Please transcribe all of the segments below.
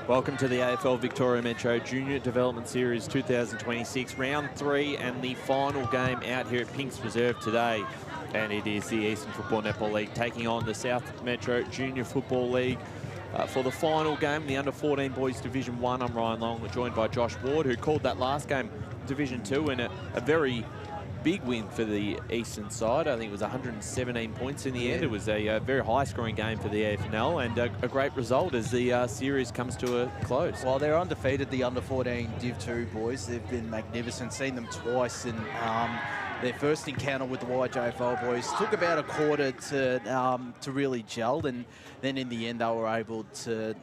Welcome to the AFL Victoria Metro Junior Development Series 2026, round 3 and the final game out here at Pinks Reserve today. And it is the Eastern Football Netball League taking on the South Metro Junior Football League for the final game, the Under-14 Boys Division 1. I'm Ryan Long, joined by Josh Ward, who called that last game Division 2 in a very big win for the Eastern side. I think it was 117 points in the end. It was a very high-scoring game for the EFNL and a great result as the series comes to a close. Well, they're undefeated, the Under-14 Div 2 boys. They've been magnificent. Seen them twice in their first encounter with the YJFL boys. Took about a quarter to really gel, and then in the end they were able to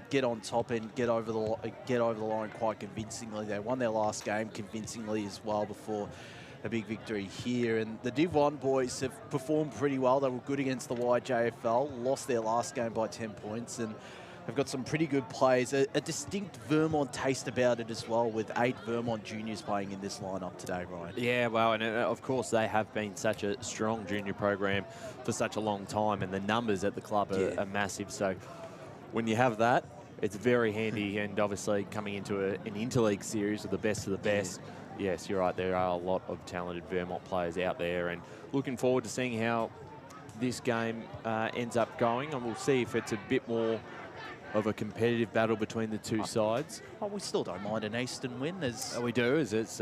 get on top and get over the line quite convincingly. They won their last game convincingly as well before a big victory here. And the Div 1 boys have performed pretty well. They were good against the YJFL, lost their last game by 10 points, and have got some pretty good players. A distinct Vermont taste about it as well, with 8 Vermont juniors playing in this lineup today, Ryan. Yeah, well, and of course they have been such a strong junior program for such a long time, and the numbers at the club are massive. So when you have that, it's very handy. And obviously coming into an interleague series with the best of the best, yes, you're right, there are a lot of talented Vermont players out there, and looking forward to seeing how this game ends up going, and we'll see if it's a bit more of a competitive battle between the two sides. Oh, we still don't mind an Eastern win. We do, as it's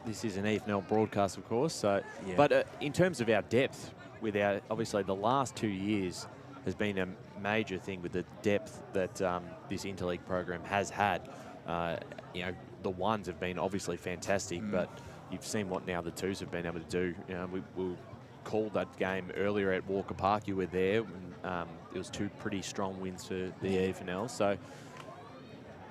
this is an EFNL broadcast, of course. So, but in terms of our depth, with our obviously the last 2 years has been a major thing with the depth that this interleague program has had. You know, the ones have been obviously fantastic, but you've seen what now the twos have been able to do. You know, we called that game earlier at Walker Park. You were there. And, it was 2 pretty strong wins for the EFNL. So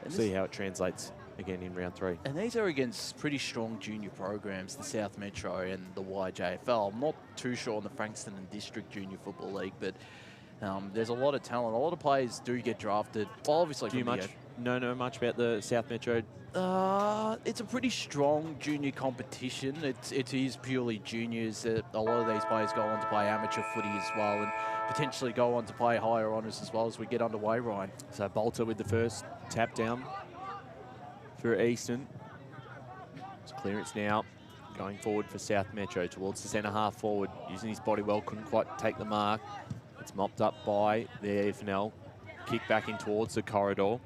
we'll see how it translates again in round 3. And these are against pretty strong junior programs, the South Metro and the YJFL. I'm not too sure on the Frankston and District Junior Football League, but there's a lot of talent. A lot of players do get drafted. Well, obviously, do you know much about the South Metro? It's a pretty strong junior competition. It is purely juniors. A lot of these players go on to play amateur footy as well, and potentially go on to play higher honours as well as we get underway, Ryan. So Bolter with the first tap down for Eastern. It's clearance now going forward for South Metro towards the centre half forward, using his body well, couldn't quite take the mark. It's mopped up by the EFNL. Kick back in towards the corridor.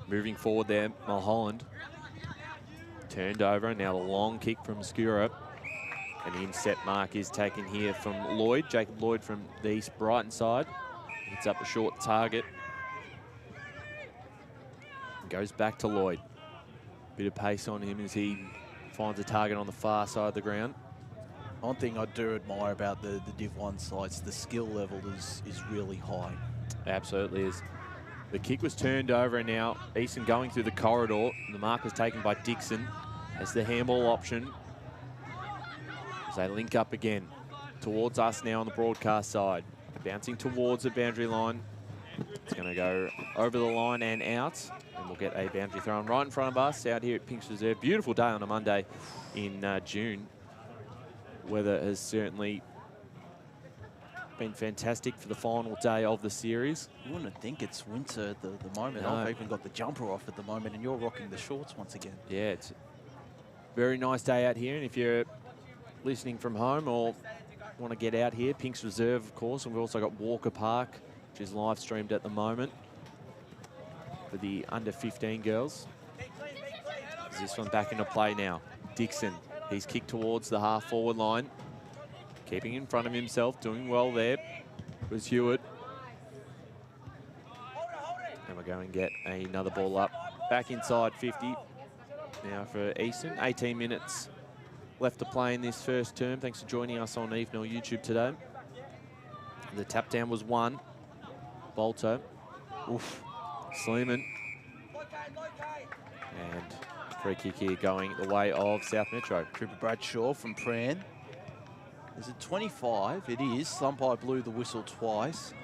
Moving forward there, Mulholland. Turned over, and now the long kick from Skura. And the inset mark is taken here from Lloyd, Jacob Lloyd from the East Brighton side. Hits up a short target. Goes back to Lloyd. Bit of pace on him as he finds a target on the far side of the ground. One thing I do admire about the Div 1 sides, the skill level is really high. Absolutely is. The kick was turned over, and now Easton going through the corridor. The mark was taken by Dixon as the handball option. As they link up again towards us now on the broadcast side. Bouncing towards the boundary line. It's going to go over the line and out. And we'll get a boundary thrown right in front of us out here at Pinks Reserve. Beautiful day on a Monday in June. Weather has certainly been fantastic for the final day of the series. You wouldn't think it's winter at the moment. No. I've even got the jumper off at the moment, and you're rocking the shorts once again. Yeah, it's a very nice day out here, and if you're listening from home or want to get out here, Pinks Reserve, of course, and we've also got Walker Park, which is live streamed at the moment for the under-15 girls. Is this one back into play now? Dixon, he's kicked towards the half-forward line. Keeping in front of himself, doing well there was Hewitt. And we're going to get another ball up. Back inside 50 now for Easton. 18 minutes left to play in this first term. Thanks for joining us on EFNL YouTube today. The tap down was 1. Bolto. Oof. Sleeman. And free kick here going the way of South Metro. Cooper Bradshaw from Pran. Is it 25? It is. Umpire blew the whistle twice.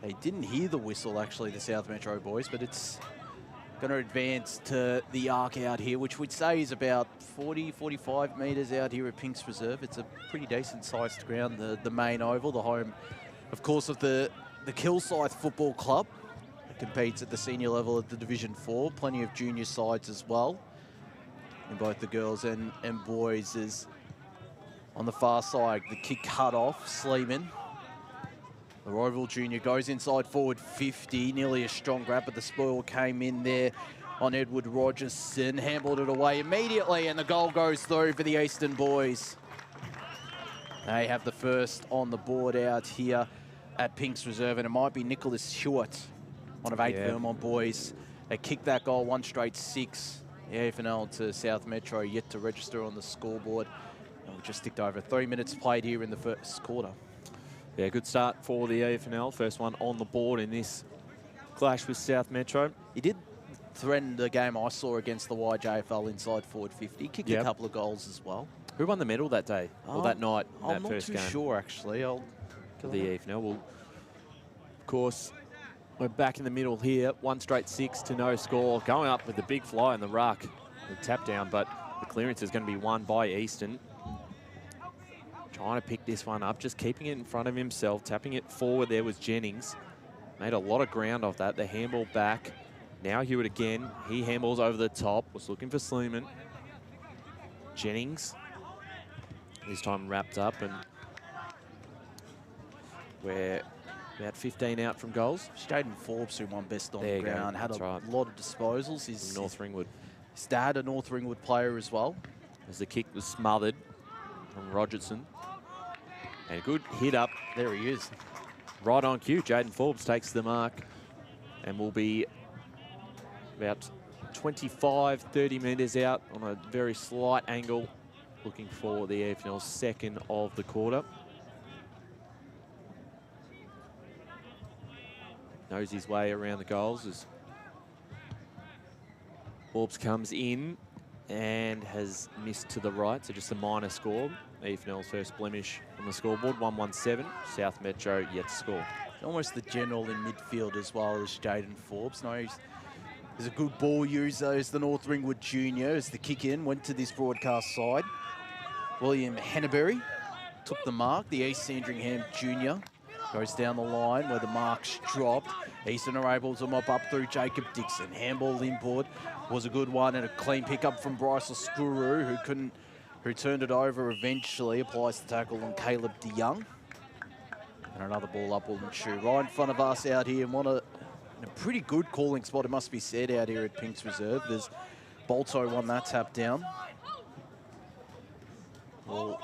They didn't hear the whistle, actually, the South Metro boys, but it's going to advance to the arc out here, which we'd say is about 40, 45 metres out here at Pinks Reserve. It's a pretty decent-sized ground, the main oval, the home, of course, of the Kilsyth Football Club. competes at the senior level at the Division 4. Plenty of junior sides as well in both the girls and boys. Is on the far side, the kick cut off. Sleeman, the Royal Junior, goes inside forward 50. Nearly a strong grab, but the spoil came in there on Edward Rogerson. Handballed it away immediately, and the goal goes through for the Eastern boys. They have the first on the board out here at Pink's Reserve, and it might be Nicholas Hewitt, one of 8 Vermont boys. They kicked that goal, 1 straight 6. The AFNL to South Metro yet to register on the scoreboard. And we just ticked over 3 minutes played here in the first quarter. Yeah, good start for the EFNL. First one on the board in this clash with South Metro. He did threaten the game I saw against the YJFL inside forward 50. Kicked a couple of goals as well. Who won the medal that day, or that night, in that first game? I'm not too sure, actually. I'll for the EFNL. Well, of course, we're back in the middle here. 1 straight 6 to no score. Going up with the big fly in the ruck, the tap down, but the clearance is going to be won by Easton. Trying to pick this one up, just keeping it in front of himself, tapping it forward. There was Jennings. Made a lot of ground off that. The handball back. Now Hewitt again. He handballs over the top. Was looking for Sleeman. Jennings. This time wrapped up, and we're about 15 out from goals. Jaden Forbes, who won best on the ground, had a lot of disposals. His North Ringwood. His dad, a North Ringwood player as well. As the kick was smothered from Rogerson. And a good hit up. There he is. Right on cue. Jaden Forbes takes the mark and will be about 25, 30 metres out on a very slight angle, looking for the AFNL's second of the quarter. Knows his way around the goals as Forbes comes in and has missed to the right, so just a minor score. EFNL's first blemish on the scoreboard, 1-1-7. South Metro yet to score. Almost the general in midfield as well as Jaden Forbes. No, he's a good ball user as the North Ringwood Junior. As the kick in went to this broadcast side. William Henneberry took the mark. The East Sandringham Junior goes down the line where the mark's dropped. Eastern are able to mop up through Jacob Dixon. Handball inboard was a good one, and a clean pickup from Bryce Oskuru, who turned it over eventually. Applies the tackle on Caleb DeYoung. And another ball up Wilton Shoe right in front of us out here, and a pretty good calling spot, it must be said, out here at Pink's Reserve. There's Bolto won that tap down. Well,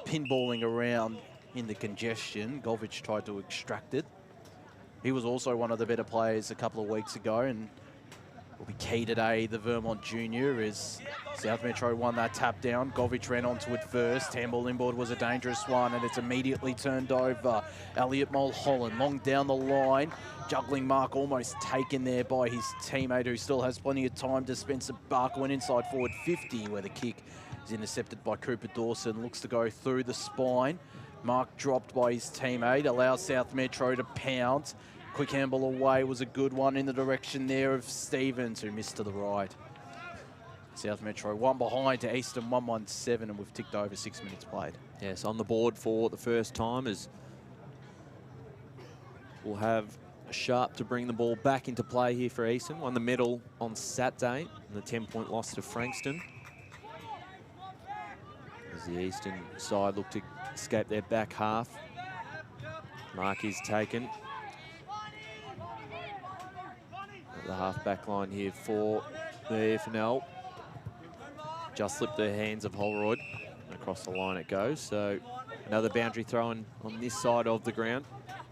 pinballing around in the congestion. Govich tried to extract it. He was also one of the better players a couple of weeks ago, and will be key today. The Vermont Junior, as South Metro won that tap down. Govich ran onto it first. Handball inboard was a dangerous one, and it's immediately turned over. Elliot Mulholland long down the line. Juggling mark almost taken there by his teammate, who still has plenty of time to Spencer Barker. Went inside forward 50, where the kick is intercepted by Cooper Dawson. Looks to go through the spine. Mark dropped by his teammate. Allows South Metro to pounce. Quick handball away was a good one in the direction there of Stevens, who missed to the right. South Metro 1 behind to Eastern, 1-1-7, and we've ticked over 6 minutes played. Yes, on the board for the first time, as we'll have Sharp to bring the ball back into play here for Eastern. Won the medal on Saturday in the 10-point loss to Frankston. As the Eastern side look to escape their back half. Mark is taken. At the half-back line here for the EFNL. Just slipped the hands of Holroyd. Across the line it goes. So another boundary throw on this side of the ground.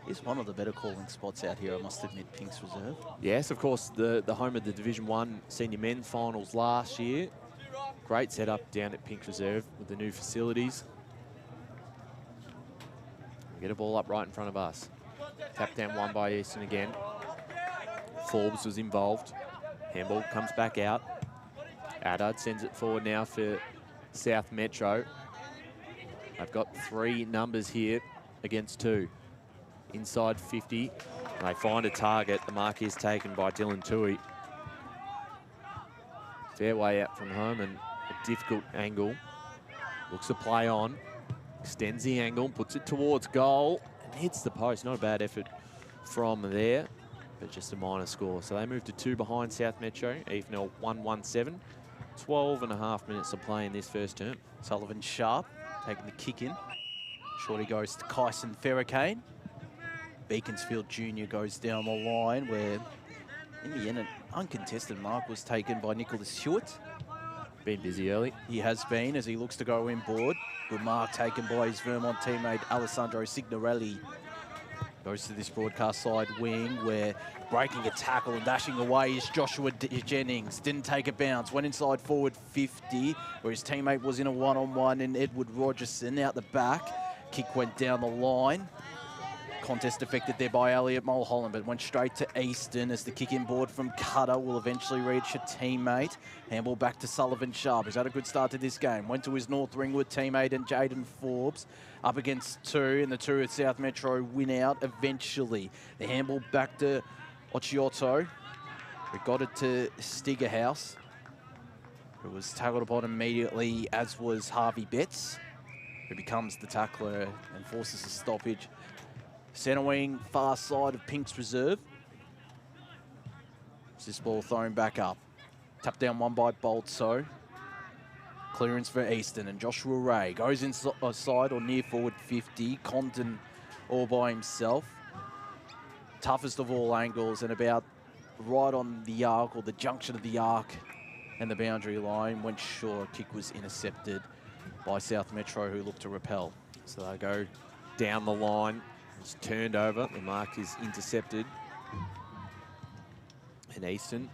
It's one of the better calling spots out here, I must admit, Pink's Reserve. Yes, of course, the home of the Division 1 Senior Men's Finals last year. Great setup down at Pink's Reserve with the new facilities. We get a ball up right in front of us. Tap down one by Easton again. Forbes was involved. Handball comes back out. Addard sends it forward now for South Metro. I've got 3 numbers here against 2. Inside 50, and they find a target. The mark is taken by Dylan Toohey. Fair way out from home and a difficult angle. Looks to play on, extends the angle, puts it towards goal, and hits the post. Not a bad effort from there. but just a minor score. So they moved to 2 behind South Metro. EFNL 1-1-7. 12.5 minutes to play in this first term. Sullivan Sharp taking the kick in. Shorty goes to Kyson Ferricane. Beaconsfield Jr. goes down the line where, in the end, an uncontested mark was taken by Nicholas Hewitt. Been busy early. He has been as he looks to go inboard. Good mark taken by his Vermont teammate Alessandro Signorelli. Goes to this broadcast side wing where breaking a tackle and dashing away is Joshua Jennings. Didn't take a bounce. Went inside forward 50 where his teammate was in a one-on-one and Edward Rogerson out the back. Kick went down the line. Contest affected there by Elliot Mulholland, but went straight to Easton as the kick inboard from Cutter will eventually reach a teammate. Handball back to Sullivan Sharp. He's had a good start to this game. Went to his North Ringwood teammate and Jaden Forbes. Up against 2, and the 2 at South Metro win out eventually. The handball back to Occhiotto. We got it to Stigerhouse, who was tackled upon immediately, as was Harvey Betts, who becomes the tackler and forces a stoppage. Centre wing, far side of Pink's reserve. This ball thrown back up. Tapped down one by Boltso. Clearance for Easton, and Joshua Ray goes inside or near forward 50. Condon all by himself. Toughest of all angles and about right on the arc, or the junction of the arc and the boundary line. Went short. Kick was intercepted by South Metro, who looked to repel. So they go down the line. It's turned over. The mark is intercepted. And Easton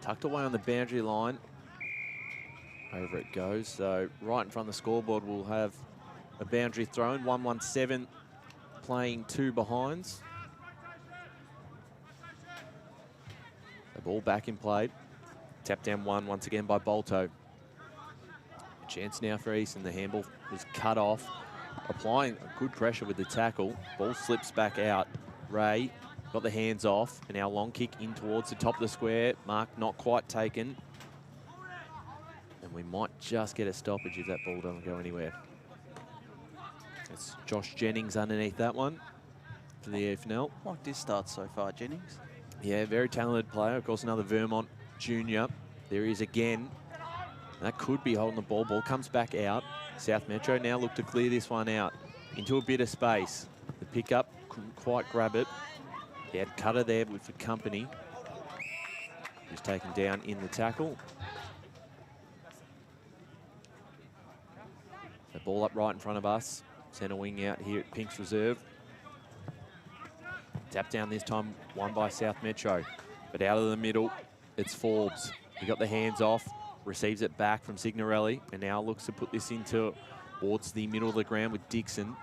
tucked away on the boundary line. Over it goes. So right in front of the scoreboard, we'll have a boundary thrown. 1-1-7 playing 2 behinds. The ball back in play. Tap down 1 once again by Bolto. A chance now for Easton. The handball was cut off. Applying good pressure with the tackle. Ball slips back out. Ray got the hands off. And now long kick in towards the top of the square. Mark not quite taken. And we might just get a stoppage if that ball doesn't go anywhere. It's Josh Jennings underneath that one for the EFNL. Like this start so far, Jennings. Yeah, very talented player. Of course, another Vermont junior. There he is again. That could be holding the ball. Ball comes back out. South Metro now look to clear this one out into a bit of space. The pickup couldn't quite grab it. He had Cutter there with the company. He was taken down in the tackle. The ball up right in front of us. Centre wing out here at Pink's reserve. Tap down this time, won by South Metro. But out of the middle, it's Forbes. He got the hands off, receives it back from Signorelli, and now looks to put this into towards the middle of the ground with Dixon.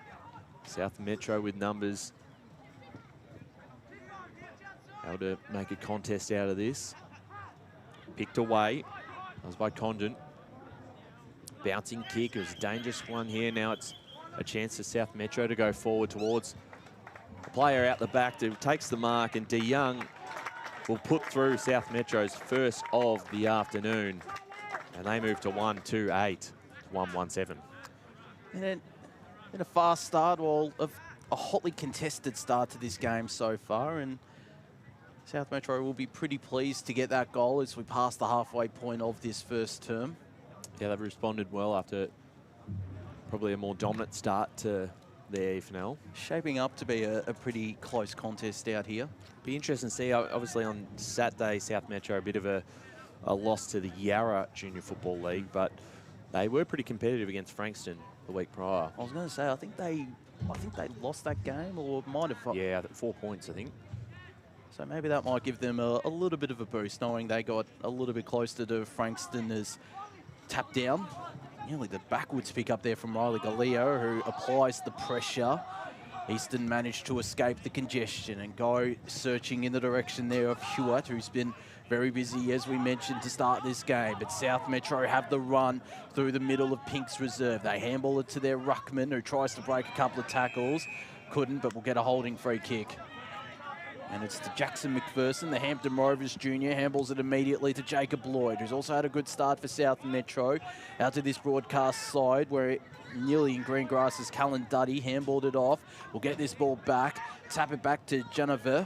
South Metro with numbers. Able to make a contest out of this. Picked away. That was by Condon. Bouncing kick. It was a dangerous one here. Now it's a chance for South Metro to go forward towards a player out the back who takes the mark, and De Young will put through South Metro's first of the afternoon. And they move to 1-2-8, 1-1-7. And in a fast start, well, a hotly contested start to this game so far, and South Metro will be pretty pleased to get that goal as we pass the halfway point of this first term. Yeah, they've responded well after probably a more dominant start to their EFNL. Shaping up to be a pretty close contest out here. Be interesting to see. Obviously on Saturday, South Metro, a bit of a loss to the Yarra Junior Football League, but they were pretty competitive against Frankston the week prior. I was going to say, I think they lost that game, or might have. Yeah, 4 points, I think. So maybe that might give them a little bit of a boost, knowing they got a little bit closer to Frankston as tapped down. Nearly the backwards pick up there from Riley Galeo, who applies the pressure. Easton managed to escape the congestion and go searching in the direction there of Hewitt, who's been very busy, as we mentioned, to start this game. But South Metro have the run through the middle of Pink's reserve. They handball it to their ruckman, who tries to break a couple of tackles. Couldn't, but will get a holding free kick. And it's to Jackson McPherson, the Hampton Rovers junior, handballs it immediately to Jacob Lloyd, who's also had a good start for South Metro. Out to this broadcast side, where nearly in green grass is Callan Duddy, handballed it off. We'll get this ball back, tap it back to Genevieve.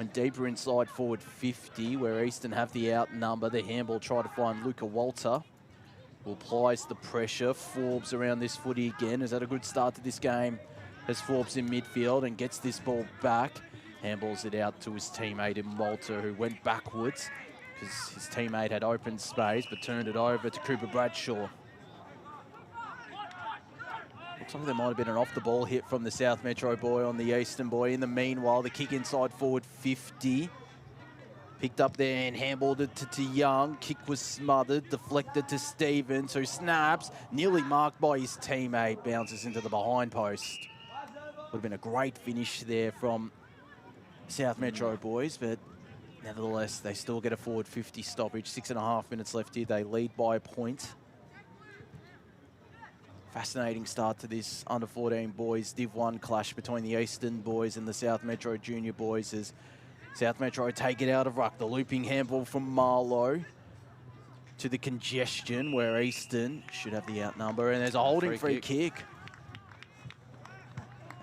Went deeper inside forward 50, where Eastern have the outnumber. The handball tried to find Luca Walter, who applies the pressure. Forbes around this footy again. Has had a good start to this game as Forbes in midfield and gets this ball back. Handballs it out to his teammate in Walter, who went backwards because his teammate had open space, but turned it over to Cooper Bradshaw. Looks like there might have been an off-the-ball hit from the South Metro boy on the Eastern boy. In the meanwhile, the kick inside forward 50. Picked up there and handballed it to Young. Kick was smothered, deflected to Stevens, who snaps, nearly marked by his teammate, bounces into the behind post. Would have been a great finish there from South Metro boys, but nevertheless, they still get a forward 50 stoppage. 6.5 minutes left here. They lead by a point. Fascinating start to this under-14 boys Div 1 clash between the Eastern boys and the South Metro junior boys as South Metro take it out of ruck. The looping handball from Marlowe to the congestion where Eastern should have the outnumber, and there's a holding free kick.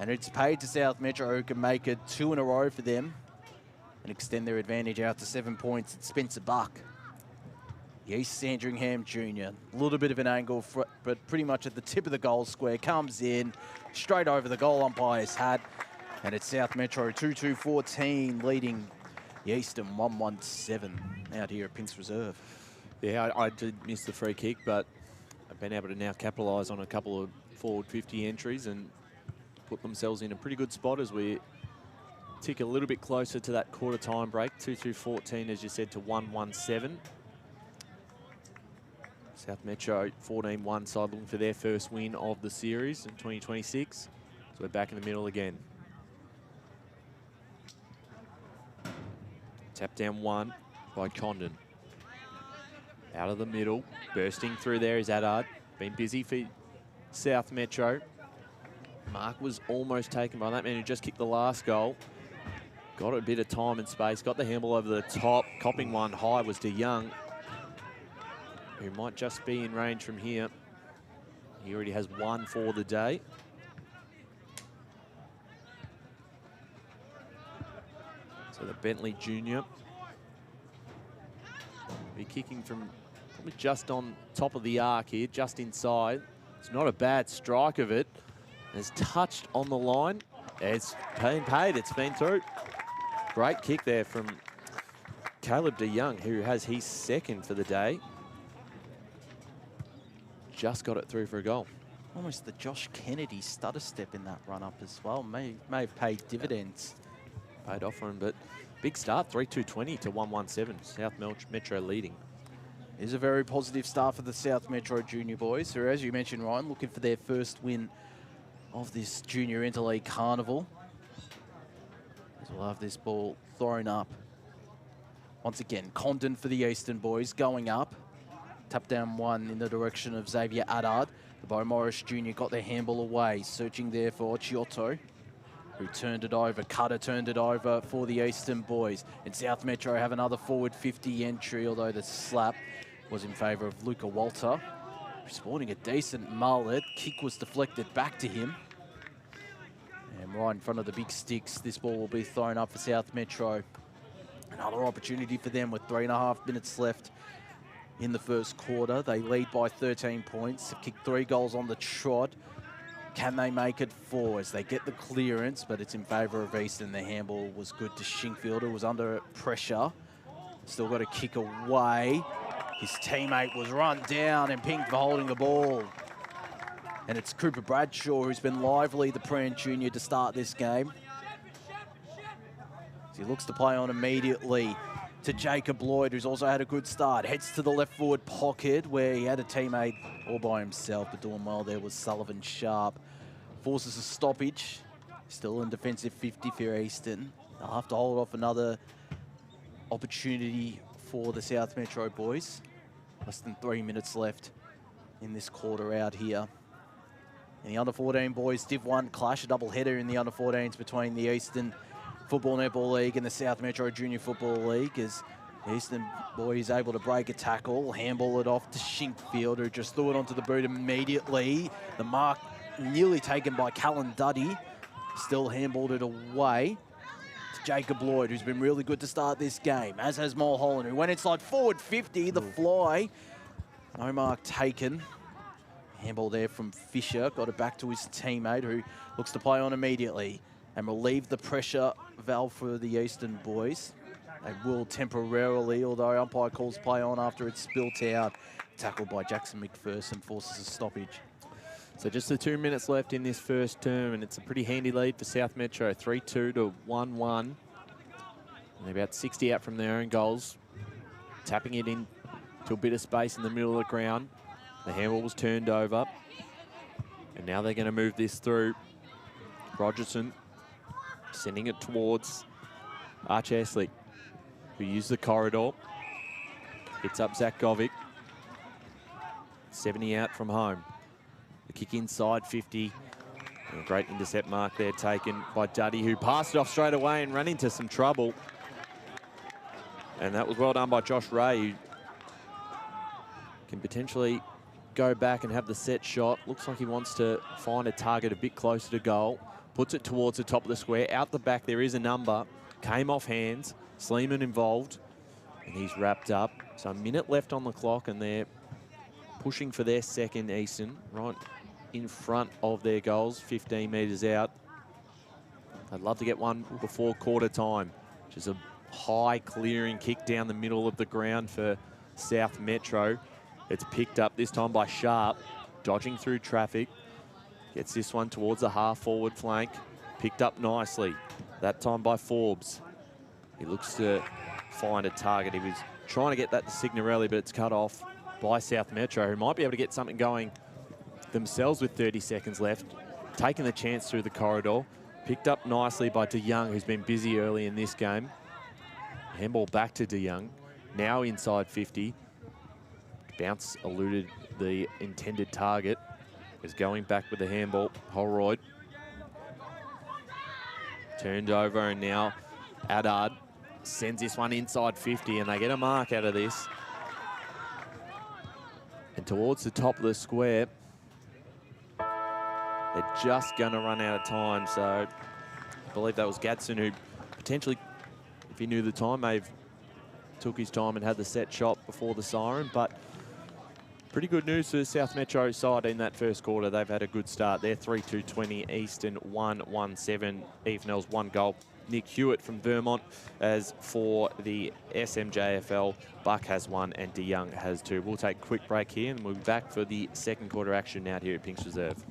And it's paid to South Metro, who can make it 2 in a row for them and extend their advantage out to 7 points. It's Spencer Buck. The East Sandringham Junior. A little bit of an angle, but pretty much at the tip of the goal square. Comes in, straight over the goal umpire's hat. And it's South Metro 2-2-14 leading the Eastern 1-1-7 out here at Pinks Reserve. Yeah, I did miss the free kick, but I've been able to now capitalise on a couple of forward 50 entries and put themselves in a pretty good spot as we tick a little bit closer to that quarter time break. 2-2-14, as you said, to 1-1-7. South Metro 14-1 side looking for their first win of the series in 2026. So we're back in the middle again. Tap down one by Condon. Out of the middle, bursting through there is Adard. Been busy for South Metro. Mark was almost taken by that man who just kicked the last goal. Got a bit of time and space, got the handball over the top. Copping one high was De Young, who might just be in range from here. He already has one for the day. So the Bentley Junior be kicking from probably just on top of the arc here, just inside. It's not a bad strike of it. It's touched on the line. It's been paid, it's been through. Great kick there from Caleb De Young, who has his second for the day. Just got it through for a goal. Almost the Josh Kennedy stutter step in that run-up as well. May have paid dividends. Paid off for him, but big start, 3-2-20 to 1-1-7. South Metro leading. It is a very positive start for the South Metro junior boys, who, as you mentioned, Ryan, looking for their first win of this junior interleague carnival. As we'll have this ball thrown up. Once again, Condon for the Eastern boys going up. Tap down one in the direction of Xavier Adard. The Bo Morris Jr. got their handball away, searching there for Chiotto, who turned it over. Cutter turned it over for the Eastern boys. And South Metro have another forward 50 entry, although the slap was in favour of Luca Walter, sporting a decent mullet. Kick was deflected back to him. And right in front of the big sticks, this ball will be thrown up for South Metro. Another opportunity for them with 3.5 minutes left in the first quarter. They lead by 13 points. They've kicked 3 goals on the trot. Can they make it 4 as they get the clearance? But it's in favour of Eastern. The handball was good to Shinkfield, who was under pressure. Still got a kick away. His teammate was run down and pinged for holding the ball. And it's Cooper Bradshaw, who's been lively, the Prahran Junior, to start this game. So he looks to play on immediately to Jacob Lloyd, who's also had a good start. Heads to the left forward pocket where he had a teammate all by himself, but doing well there was Sullivan Sharp. Forces a stoppage. Still in defensive 50 for Eastern. They'll have to hold off another opportunity for the South Metro boys. Less than 3 minutes left in this quarter out here. And the under-14 boys Div 1 clash, a double header in the under-14s between the Eastern Football Netball League and the South Metro Junior Football League, as the Eastern boy is able to break a tackle, handball it off to Shinkfield, who just threw it onto the boot immediately. The mark nearly taken by Callan Duddy. Still handballed it away to Jacob Lloyd, who's been really good to start this game, as has Mulholland, who went inside forward 50, the fly. No mark taken. Handball there from Fisher, got it back to his teammate, who looks to play on immediately and relieve the pressure valve for the Eastern boys. They will temporarily, although umpire calls play on after it's spilt out. Tackled by Jackson McPherson, forces a stoppage. So just the 2 minutes left in this first term, and it's a pretty handy lead for South Metro, 3-2 to 1-1. And they're about 60 out from their own goals. Tapping it in to a bit of space in the middle of the ground. The handball was turned over. And now they're going to move this through. Rogerson sending it towards Arch Esley, who used the corridor. Hits up Zach Govic. 70 out from home. The kick inside 50. And a great intercept mark there taken by Duddy, who passed it off straight away and ran into some trouble. And that was well done by Josh Ray, who can potentially go back and have the set shot. Looks like he wants to find a target a bit closer to goal. Puts it towards the top of the square. Out the back, there is a number. Came off hands. Sleeman involved. And he's wrapped up. So a minute left on the clock, and they're pushing for their second, Eastern, right in front of their goals, 15 metres out. I'd love to get one before quarter time, which is a high clearing kick down the middle of the ground for South Metro. It's picked up this time by Sharp, dodging through traffic. Gets this one towards the half-forward flank. Picked up nicely, that time by Forbes. He looks to find a target. He was trying to get that to Signorelli, but it's cut off by South Metro, who might be able to get something going themselves with 30 seconds left. Taking the chance through the corridor. Picked up nicely by De Young, who's been busy early in this game. Handball back to De Young. Now inside 50. Bounce eluded the intended target. Is going back with the handball. Holroyd. Turned over, and now Adard sends this one inside 50, and they get a mark out of this. And towards the top of the square, they're just going to run out of time. So I believe that was Gadsden, who potentially, if he knew the time, may have took his time and had the set shot before the siren. But pretty good news for the South Metro side in that first quarter. They've had a good start. They're 3-2-20, Eastern 1-1-7. EFNL's 1 goal. Nick Hewitt from Vermont. As for the SMJFL, Buck has 1 and De Young has 2. We'll take a quick break here, and we'll be back for the second quarter action out here at Pinks Reserve.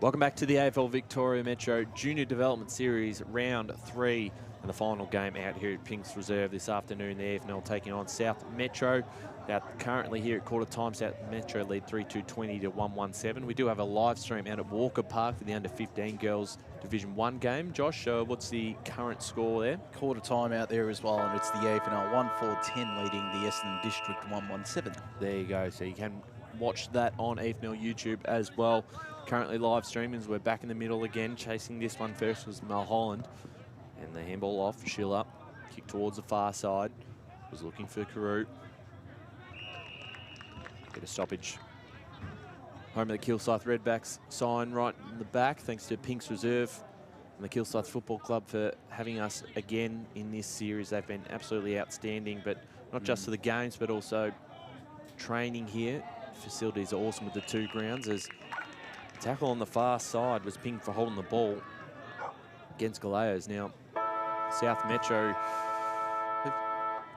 Welcome back to the AFL Victoria Metro Junior Development Series, round 3, and the final game out here at Pinks Reserve this afternoon. The EFNL taking on South Metro. Currently here at quarter time, South Metro lead 3-2-20 to 1-1-7. We do have a live stream out at Walker Park for the under-15 girls Division 1 game. Josh, what's the current score there? Quarter time out there as well, and it's the AFNL 1-4-10 leading the Essendon District 1-1-7. There you go. So you can watch that on EFNL YouTube as well. Currently live streaming as we're back in the middle again. Chasing this one first was Mulholland. And the handball off, Schiller. Kick towards the far side. Was looking for Carew. Get a stoppage. Home of the Kilsyth Redbacks sign right in the back, thanks to Pinks Reserve and the Kilsyth Football Club for having us again in this series. They've been absolutely outstanding, but not just for the games, but also training here. Facilities are awesome with the 2 grounds. As tackle on the far side was pinged for holding the ball against Galeos. Now, South Metro,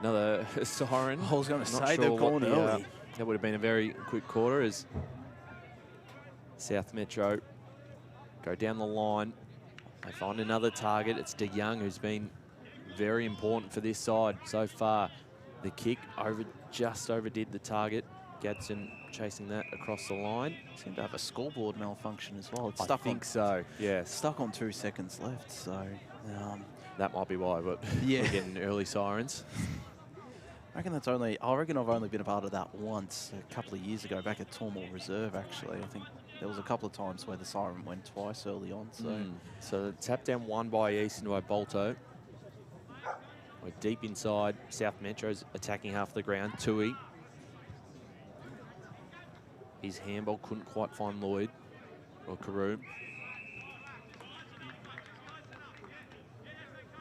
another siren. I was going to say they're calling early. That would have been a very quick quarter as South Metro go down the line. They find another target. It's De Young, who's been very important for this side so far. The kick just overdid the target. Gadsden chasing that across the line. Seemed to have a scoreboard malfunction as well. It's I stuck think so, yes. Stuck on 2 seconds left, so... that might be why, but yeah. We're getting early sirens. I reckon I've only been a part of that once, a couple of years ago, back at Tormore Reserve, actually. I think there was a couple of times where the siren went twice early on, so... So the tap down one by Easton by Bolto. We're deep inside. South Metro's attacking half the ground. Tui. His handball couldn't quite find Lloyd or Carew.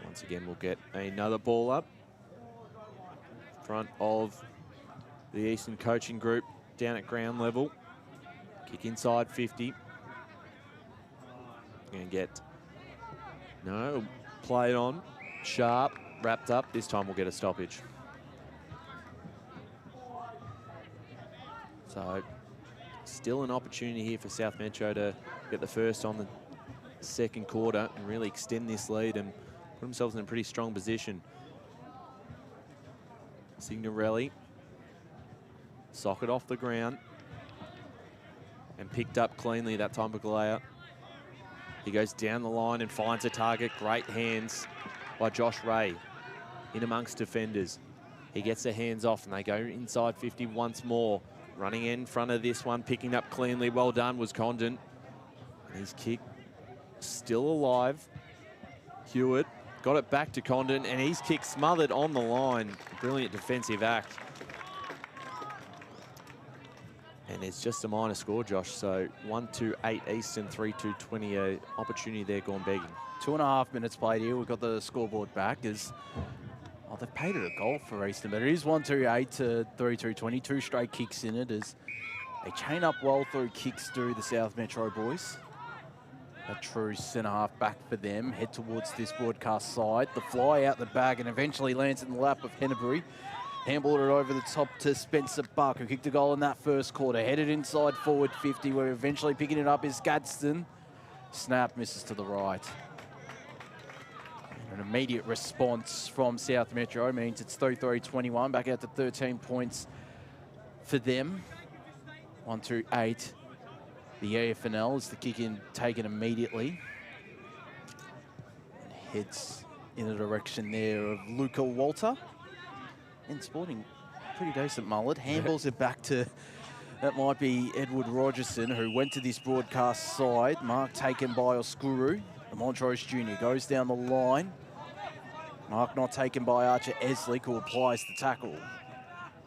Once again, we'll get another ball up. Front of the Eastern coaching group down at ground level. Kick inside 50. Going to get, play it on. Sharp, wrapped up. This time we'll get a stoppage. So, still an opportunity here for South Metro to get the first on the second quarter and really extend this lead and put themselves in a pretty strong position. Signorelli, socket off the ground and picked up cleanly that time by Galea. He goes down the line and finds a target. Great hands by Josh Ray in amongst defenders. He gets the hands off and they go inside 50 once more. Running in front of this one, picking up cleanly. Well done was Condon. And his kick still alive. Hewitt got it back to Condon and his kick smothered on the line. Brilliant defensive act. And it's just a minor score, Josh. So 1-2-8 Eastern, 3-2-20. Opportunity there gone begging. 2.5 minutes played here. We've got the scoreboard back. They've paid it a goal for Eastern, but it is 1-2-8 to 3-2-20. 2 straight kicks in it as they chain up well through kicks through the South Metro boys. A true centre-half back for them. Head towards this broadcast side. The fly out the bag and eventually lands in the lap of Hennebury. Handballed it over the top to Spencer Buck, who kicked a goal in that first quarter. Headed inside forward 50, where eventually picking it up is Gadsden. Snap misses to the right. An immediate response from South Metro means it's 3-3-21, back out to 13 points for them. 1-2-8. The EFNL is the kick in taken immediately. And heads in the direction there of Luca Walter. And sporting pretty decent mullet. Handballs it back to, that might be Edward Rogerson, who went to this broadcast side. Mark taken by Oscuru. The Montrose Jr. goes down the line. Mark not taken by Archer Eslick, who applies the tackle.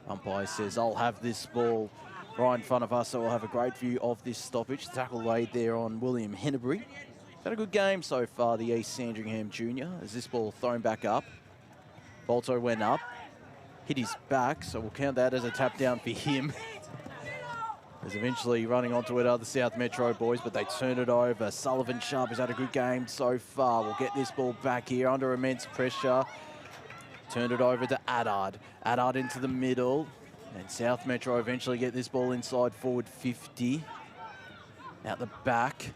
Umpire says, I'll have this ball right in front of us, so we'll have a great view of this stoppage. The tackle laid there on William Hennebury. Had a good game so far, the East Sandringham Jr., as this ball thrown back up. Bolto went up, hit his back, so we'll count that as a tap down for him. Is eventually running onto it, other South Metro boys, but they turn it over. Sullivan Sharp has had a good game so far. We'll get this ball back here under immense pressure. Turned it over to Addard. Addard into the middle. And South Metro eventually get this ball inside forward 50. Out the back.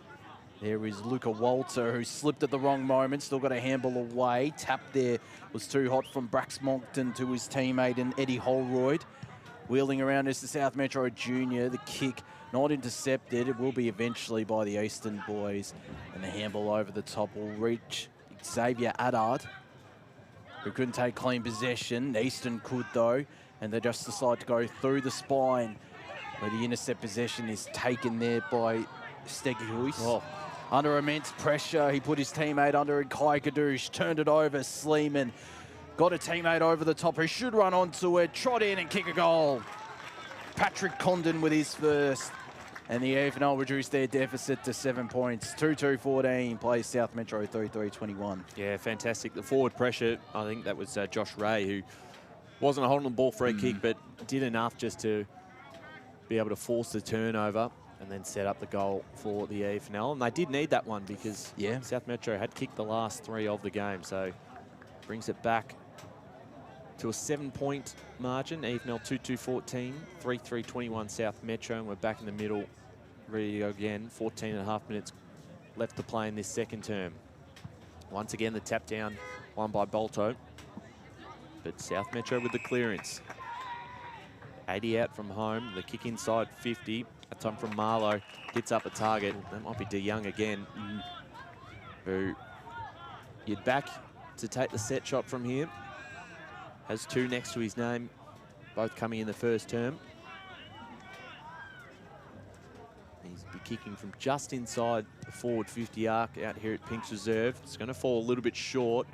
There is Luca Walter, who slipped at the wrong moment, still got a handball away. Tap there was too hot from Brax Moncton to his teammate and Eddie Holroyd. Wheeling around is the South Metro junior. The kick not intercepted. It will be eventually by the Eastern boys. And the handball over the top will reach Xavier Addard, who couldn't take clean possession. Eastern could though, and they just decide to go through the spine, where the intercept possession is taken there by Stegihuis. Oh. Under immense pressure, he put his teammate under it. Kai Kadoosh turned it over. Sleeman got a teammate over the top who should run onto it, trot in and kick a goal. Patrick Condon with his first. And the EFNL reduced their deficit to 7 points. 2-2-14 plays South Metro 3-3-21. Yeah, fantastic. The forward pressure, I think that was Josh Ray, who wasn't holding the ball for a kick, but did enough just to be able to force the turnover and then set up the goal for the EFNL. And they did need that one because South Metro had kicked the last 3 of the game. So brings it back to a 7-point margin. EFNL 2-2-14, 3-3-21 South Metro. And we're back in the middle, ready to go again. 14.5 minutes left to play in this second term. Once again, the tap down, won by Bolto. But South Metro with the clearance. 80 out from home, the kick inside 50. A time from Marlowe, hits up a target. That might be De Young again, who you'd back to take the set shot from here. Has 2 next to his name, both coming in the first term. He's be kicking from just inside the forward 50 arc out here at Pink's Reserve. It's going to fall a little bit short.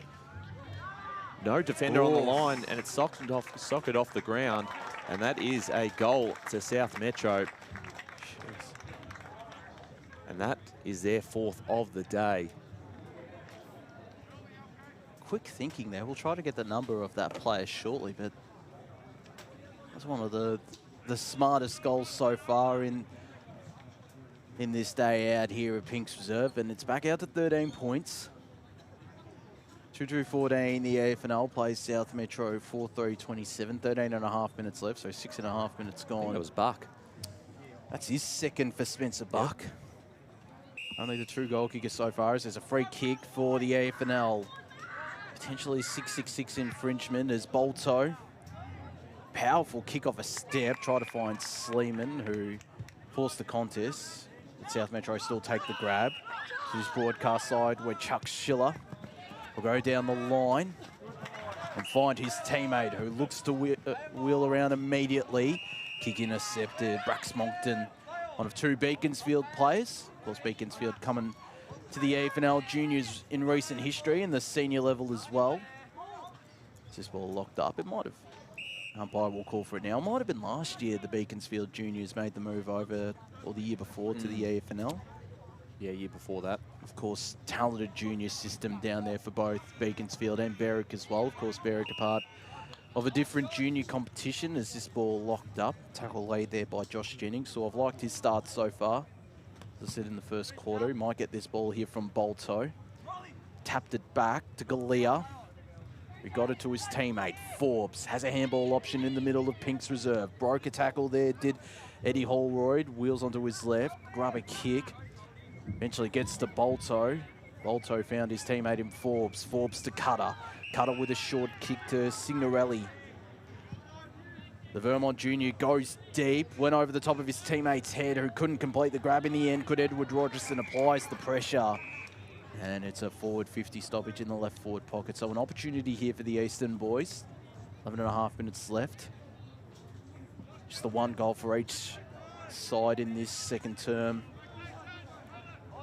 No defender on the line, and it's socked off the ground. And that is a goal to South Metro. And that is their 4th of the day. Quick thinking there. We'll try to get the number of that player shortly, but that's one of the smartest goals so far in this day out here at Pink's Reserve, and it's back out to 13 points. 2-2-14, the AFNL plays South Metro 4-3-27, 13.5 minutes left, so 6.5 minutes gone. I think that was Buck. That's his second for Spencer Buck. Yep. Only the 2 goal kickers so far. There's a free kick for the AFNL. Potentially 666 infringement as Bolto. Powerful kick off a step. Try to find Sleeman, who forced the contest. But South Metro still take the grab. To this broadcast side where Chuck Schiller will go down the line and find his teammate, who looks to wheel around immediately. Kick intercepted. Brax Moncton, one of 2 Beaconsfield players. Of course, Beaconsfield coming to the AFNL juniors in recent history and the senior level as well. Is this ball locked up? It might have. Umpire will call for it now. It might have been last year the Beaconsfield juniors made the move over, or the year before, to the AFNL. Yeah, year before that. Of course, talented junior system down there for both Beaconsfield and Berwick as well. Of course, Berwick a part of a different junior competition as this ball locked up. Tackle laid there by Josh Jennings. So I've liked his start so far. As I said in the first quarter, he might get this ball here from Bolto. Tapped it back to Galea. We got it to his teammate. Forbes has a handball option in the middle of Pink's Reserve. Broke a tackle there, did Eddie Holroyd. Wheels onto his left, grab a kick. Eventually gets to Bolto. Bolto found his teammate in Forbes. Forbes to Cutter. Cutter with a short kick to Signorelli. The Vermont junior goes deep, went over the top of his teammate's head, who couldn't complete the grab in the end. Could Edward Rogerson applies the pressure. And it's a forward 50 stoppage in the left forward pocket. So an opportunity here for the Eastern boys. 11.5 minutes left. Just the 1 goal for each side in this second term.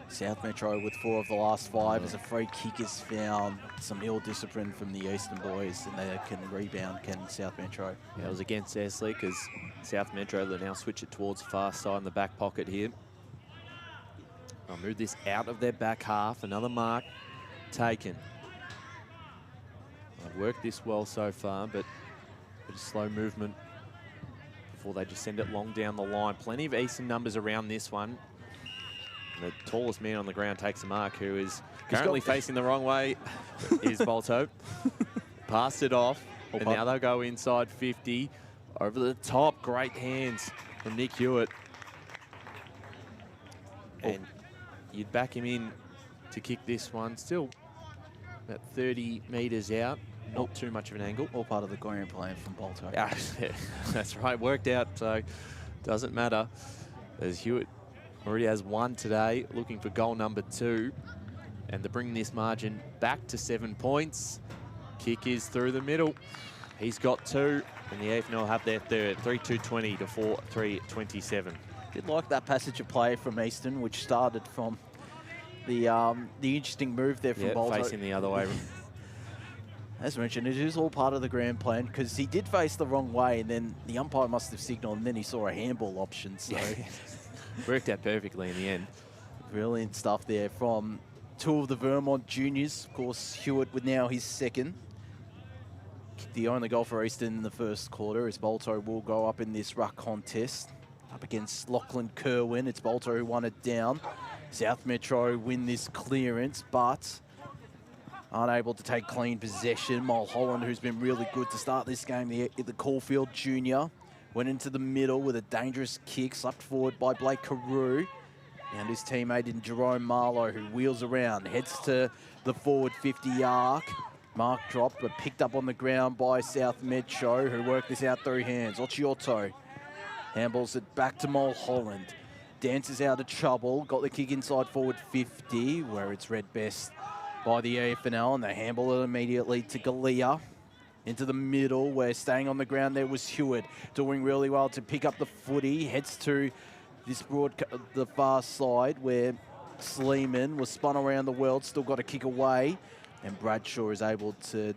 South Metro with 4 of the last 5 as a free kick is found. Some ill discipline from the Eastern boys, and they can rebound, can South Metro. Yeah, it was against Esley because South Metro will now switch it towards the far side in the back pocket here. I'll move this out of their back half. Another mark taken. I've worked this well so far, but a bit of slow movement before they just send it long down the line. Plenty of Eastern numbers around this one. The tallest man on the ground takes a mark, who is currently facing the wrong way, is Bolto. Passed it off, and now they'll go inside 50. Over the top, great hands from Nick Hewitt. And you'd back him in to kick this one. Still about 30 metres out. Not too much of an angle. All part of the grand plan from Bolto. Yeah, that's right. Worked out, so doesn't matter. As Hewitt already has one today, looking for goal number 2. And to bring this margin back to 7 points. Kick is through the middle. He's got 2, and the AFNL have their third. 3-2-20 to 4-3-27. Did like that passage of play from Easton, which started from the interesting move there from Bolto. Facing the other way. As mentioned, it is all part of the grand plan, because he did face the wrong way, and then the umpire must have signalled, and then he saw a handball option. So worked out perfectly in the end. Brilliant stuff there from 2 of the Vermont juniors. Of course, Hewitt with now his second. Kicked the only goal for Easton in the first quarter, as Bolto will go up in this ruck contest. Up against Lachlan Kerwin. It's Bolto who won it down. South Metro win this clearance, but unable to take clean possession. Mulholland, who's been really good to start this game, the Caulfield junior, went into the middle with a dangerous kick, slapped forward by Blake Carew. And his teammate in Jerome Marlowe, who wheels around, heads to the forward 50 arc. Mark dropped, but picked up on the ground by South Metro, who worked this out through hands. Occhiotto handballs it back to Mulholland. Dances out of trouble, got the kick inside forward 50, where it's read best by the EFNL, and they handball it immediately to Galea. Into the middle, where staying on the ground there was Hewitt, doing really well to pick up the footy. Heads to this the far side, where Sleeman was spun around the world, still got a kick away, and Bradshaw is able to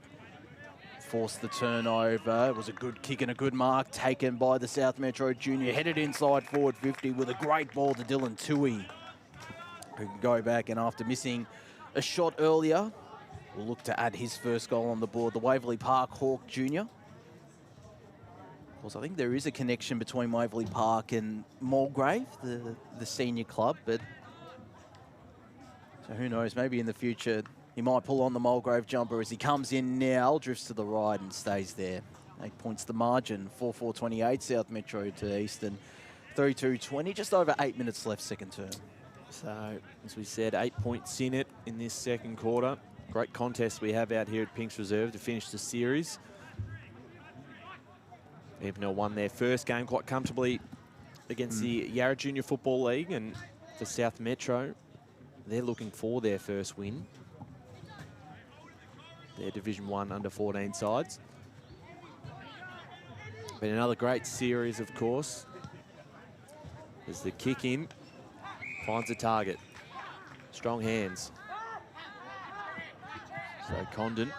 force the turnover. It was a good kick and a good mark taken by the South Metro junior. Headed inside forward 50 with a great ball to Dylan Tui, who can go back, and after missing a shot earlier, will look to add his first goal on the board. The Waverley Park Hawk junior. Of course, I think there is a connection between Waverley Park and Mulgrave, the senior club, but so who knows, maybe in the future he might pull on the Mulgrave jumper as he comes in now, drifts to the right and stays there. 8 points the margin, 4-4-28 South Metro to Easton, 3-2-20, just over 8 minutes left second term. So, as we said, 8 points in it in this second quarter. Great contest we have out here at Pinks Reserve to finish the series. EFNL won their first game quite comfortably against the Yarra Junior Football League, and for South Metro, they're looking for their first win. Their Division 1 under-14 sides. Been another great series, of course, as the kick in finds a target. Strong hands. So Condon,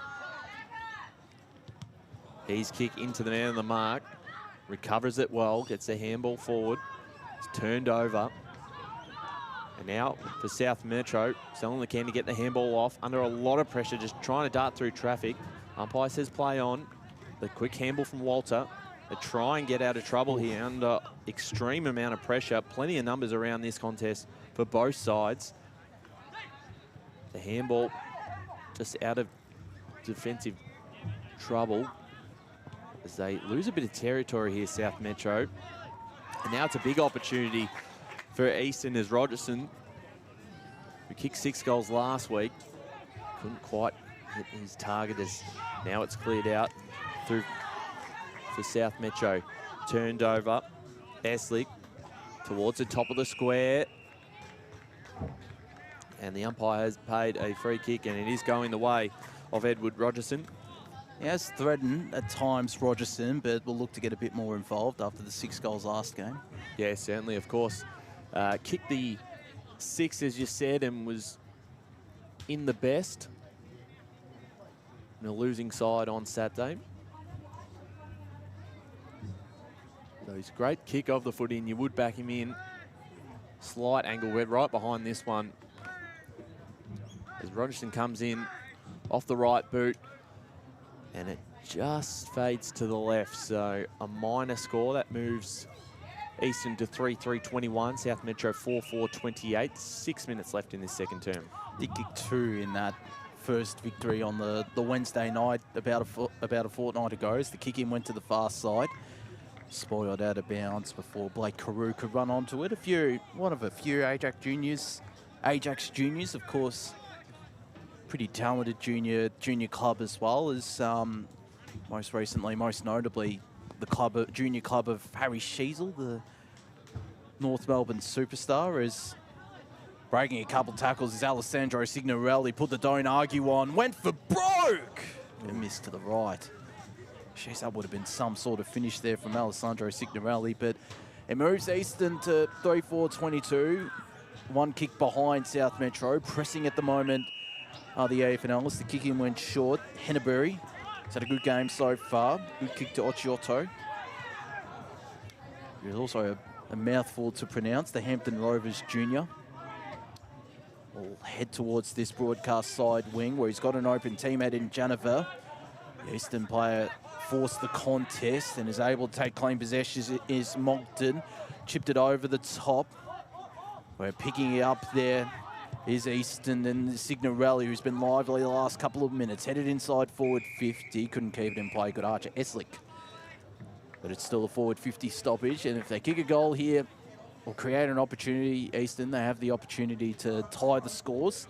his kick into the man on the mark, recovers it well, gets the handball forward, it's turned over. And now for South Metro, selling the can to get the handball off, under a lot of pressure, just trying to dart through traffic. Umpire says play on. The quick handball from Walter. They try and get out of trouble here under extreme amount of pressure. Plenty of numbers around this contest for both sides. The handball just out of defensive trouble as they lose a bit of territory here, South Metro. And now it's a big opportunity for Easton, as Rogerson, who kicked 6 goals last week, couldn't quite hit his target, as now it's cleared out through for South Metro. Turned over, Eslick towards the top of the square. And the umpire has paid a free kick, and it is going the way of Edward Rogerson. He has threatened at times Rogerson, but will look to get a bit more involved after the 6 goals last game. Yeah, certainly, of course. Kicked the 6, as you said, and was in the best in a losing side on Saturday. So he's a great kick of the footy, and you would back him in. Slight angle, we're right behind this one. As Rogerson comes in off the right boot, and it just fades to the left. So a minor score that moves Easton to 3-3-21, South Metro 4-4-28. 6 minutes left in this second term. Did kick 2 in that first victory on the Wednesday night about a fortnight ago, as the kick in went to the far side. Spoiled out of bounds before Blake Carew could run onto it. One of a few Ajax juniors Ajax Juniors, of course, pretty talented junior club as well as most recently, most notably, the junior club of Harry Sheasel, the North Melbourne superstar, is breaking a couple tackles is Alessandro Signorelli, put the don't argue on, went for broke, and missed to the right. Jeez, that would have been some sort of finish there from Alessandro Signorelli, but it moves Eastern to 3-4-22. One kick behind South Metro, pressing at the moment the AFNL as the kick in went short. Henneberry has had a good game so far. Good kick to Occhiotto. There's also a mouthful to pronounce, the Hampton Rovers Junior. Will head towards this broadcast side wing where he's got an open teammate in Janiver. The Eastern player forced the contest and is able to take clean possession is Moncton. Chipped it over the top. We're picking it up there is Easton and Signorelli, who's been lively the last couple of minutes. Headed inside forward 50. Couldn't keep it in play. Good Archer Eslick. But it's still a forward 50 stoppage. And if they kick a goal here or create an opportunity, Easton, they have the opportunity to tie the scores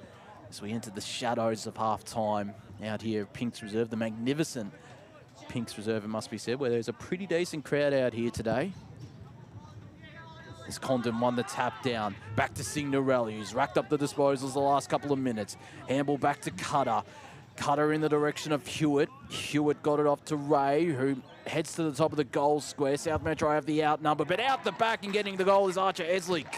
as we enter the shadows of half-time out here at Pinks Reserve. The magnificent Pinks Reserve, it must be said, where there's a pretty decent crowd out here today. As Condon won the tap down. Back to Signorelli, who's racked up the disposals the last couple of minutes. Handball back to Cutter. Cutter in the direction of Hewitt. Hewitt got it off to Ray, who heads to the top of the goal square. South Metro have the outnumber, but out the back and getting the goal is Archer Eslick.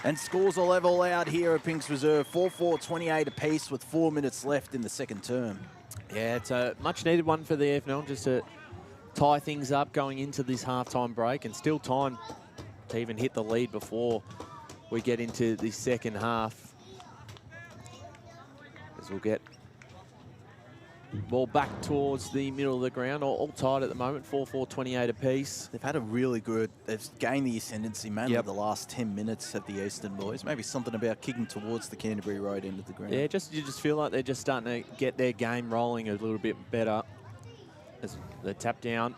And scores a level out here at Pinks Reserve. 4-4-28 apiece with 4 minutes left in the second term. Yeah, it's a much needed one for the EFNL just to tie things up going into this half-time break, and still time to even hit the lead before we get into the second half. As we'll get ball back towards the middle of the ground, all tied at the moment, 4-4-28 apiece. They've had a really good, they've gained the ascendancy mainly the last 10 minutes of the Eastern boys. Maybe something about kicking towards the Canterbury Road end of the ground. Yeah, you just feel like they're just starting to get their game rolling a little bit better. As the tap down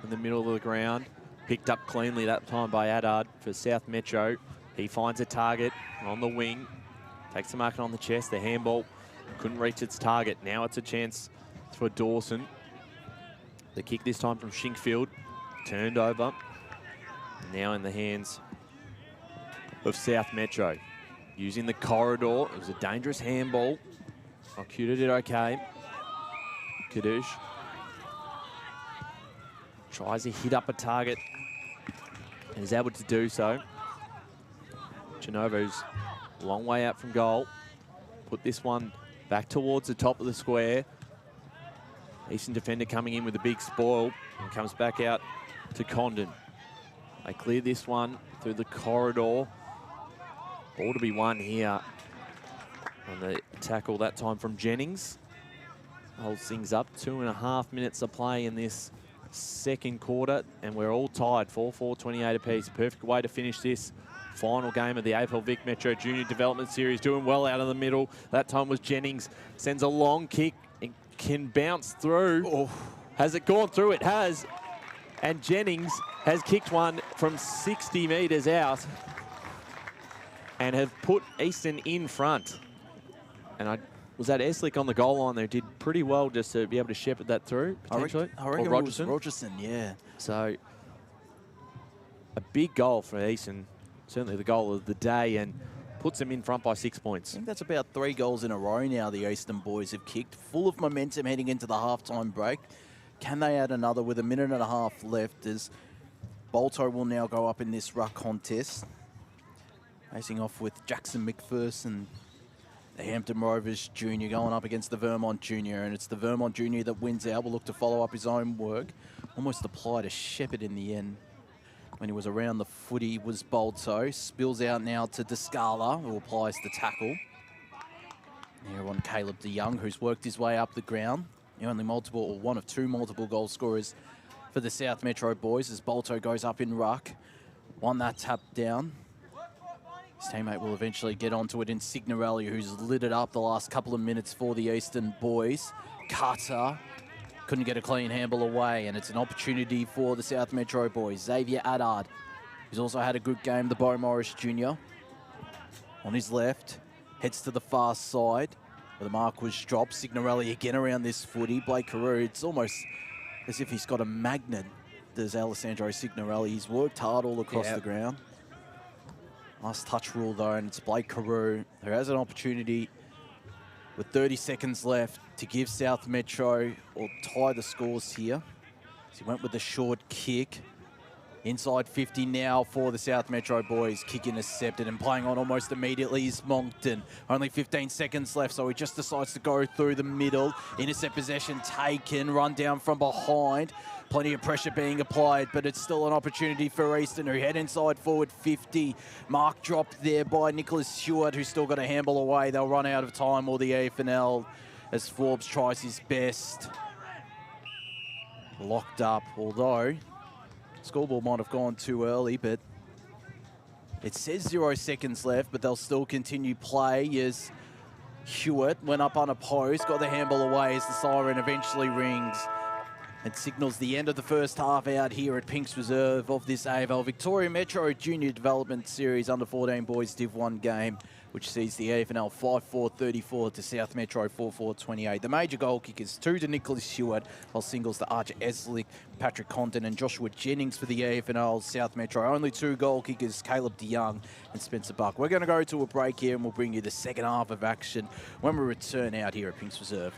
in the middle of the ground, picked up cleanly that time by Adard for South Metro. He finds a target on the wing, takes the market on the chest. The handball couldn't reach its target. Now it's a chance for Dawson. The kick this time from Shinkfield, turned over. Now in the hands of South Metro. Using the corridor, it was a dangerous handball. Okuda did okay. Kadush tries to hit up a target and is able to do so. Genovo's a long way out from goal. Put this one back towards the top of the square. Eastern defender coming in with a big spoil and comes back out to Condon. They clear this one through the corridor. Ball to be won here on the tackle that time from Jennings. Holds things up. 2.5 minutes of play in this second quarter, and we're all tied, 4-4-28 apiece. Perfect way to finish this final game of the AFL VIC Metro Junior Development Series. Doing well out of the middle. That time was Jennings. Sends a long kick and can bounce through. Oh. Has it gone through? It has. And Jennings has kicked one from 60 metres out and have put Easton in front. And was that Eslick on the goal line there? Did pretty well just to be able to shepherd that through, potentially. I reckon or Rogerson. Rogerson, yeah. So, a big goal for Easton. Certainly the goal of the day, and puts them in front by 6 points. I think that's about 3 goals in a row now the Eastern boys have kicked. Full of momentum heading into the half-time break. Can they add another with 1.5 minutes left, as Bolto will now go up in this ruck contest. Facing off with Jackson McPherson, the Hampton Rovers Junior, going up against the Vermont Junior, and it's the Vermont Junior that wins out. Will look to follow up his own work. Almost applied a shepherd in the end. When he was around the footy was Bolto. Spills out now to Descala, who applies the tackle. Here on Caleb DeYoung, who's worked his way up the ground. The only one of two multiple goal scorers for the South Metro boys as Bolto goes up in ruck. Won that tap down. His teammate will eventually get onto it in Signorelli, who's lit it up the last couple of minutes for the Eastern boys. Carter couldn't get a clean handball away, and it's an opportunity for the South Metro boys. Xavier Adard, who's also had a good game, the Bo Morris Junior. on his left, heads to the far side, where the mark was dropped. Signorelli again around this footy. Blake Carew, it's almost as if he's got a magnet, does Alessandro Signorelli. He's worked hard all across the ground. Nice touch rule though, and it's Blake Carew who has an opportunity with 30 seconds left to give South Metro or tie the scores here. So he went with the short kick. Inside 50 now for the South Metro boys. Kick intercepted and playing on almost immediately is Moncton. Only 15 seconds left, so he just decides to go through the middle. Intercept possession taken, run down from behind. Plenty of pressure being applied, but it's still an opportunity for Easton, who head inside forward 50. Mark dropped there by Nicholas Stewart, who's still got a handball away. They'll run out of time, or the AFNL, as Forbes tries his best. Locked up, although scoreball might have gone too early, but it says 0 seconds left, but they'll still continue play as Hewitt went up unopposed, got the handball away as the siren eventually rings and signals the end of the first half out here at Pink's Reserve of this AFL Victoria Metro Junior Development Series Under 14 Boys Div 1 game, which sees the AFNL 5-4-34 to South Metro 4-4-28. The major goal kickers, 2 to Nicholas Stewart, while singles to Archer Eslick, Patrick Condon and Joshua Jennings for the AFNL South Metro. Only 2 goal kickers, Caleb DeYoung and Spencer Buck. We're going to go to a break here and we'll bring you the second half of action when we return out here at Pink's Reserve.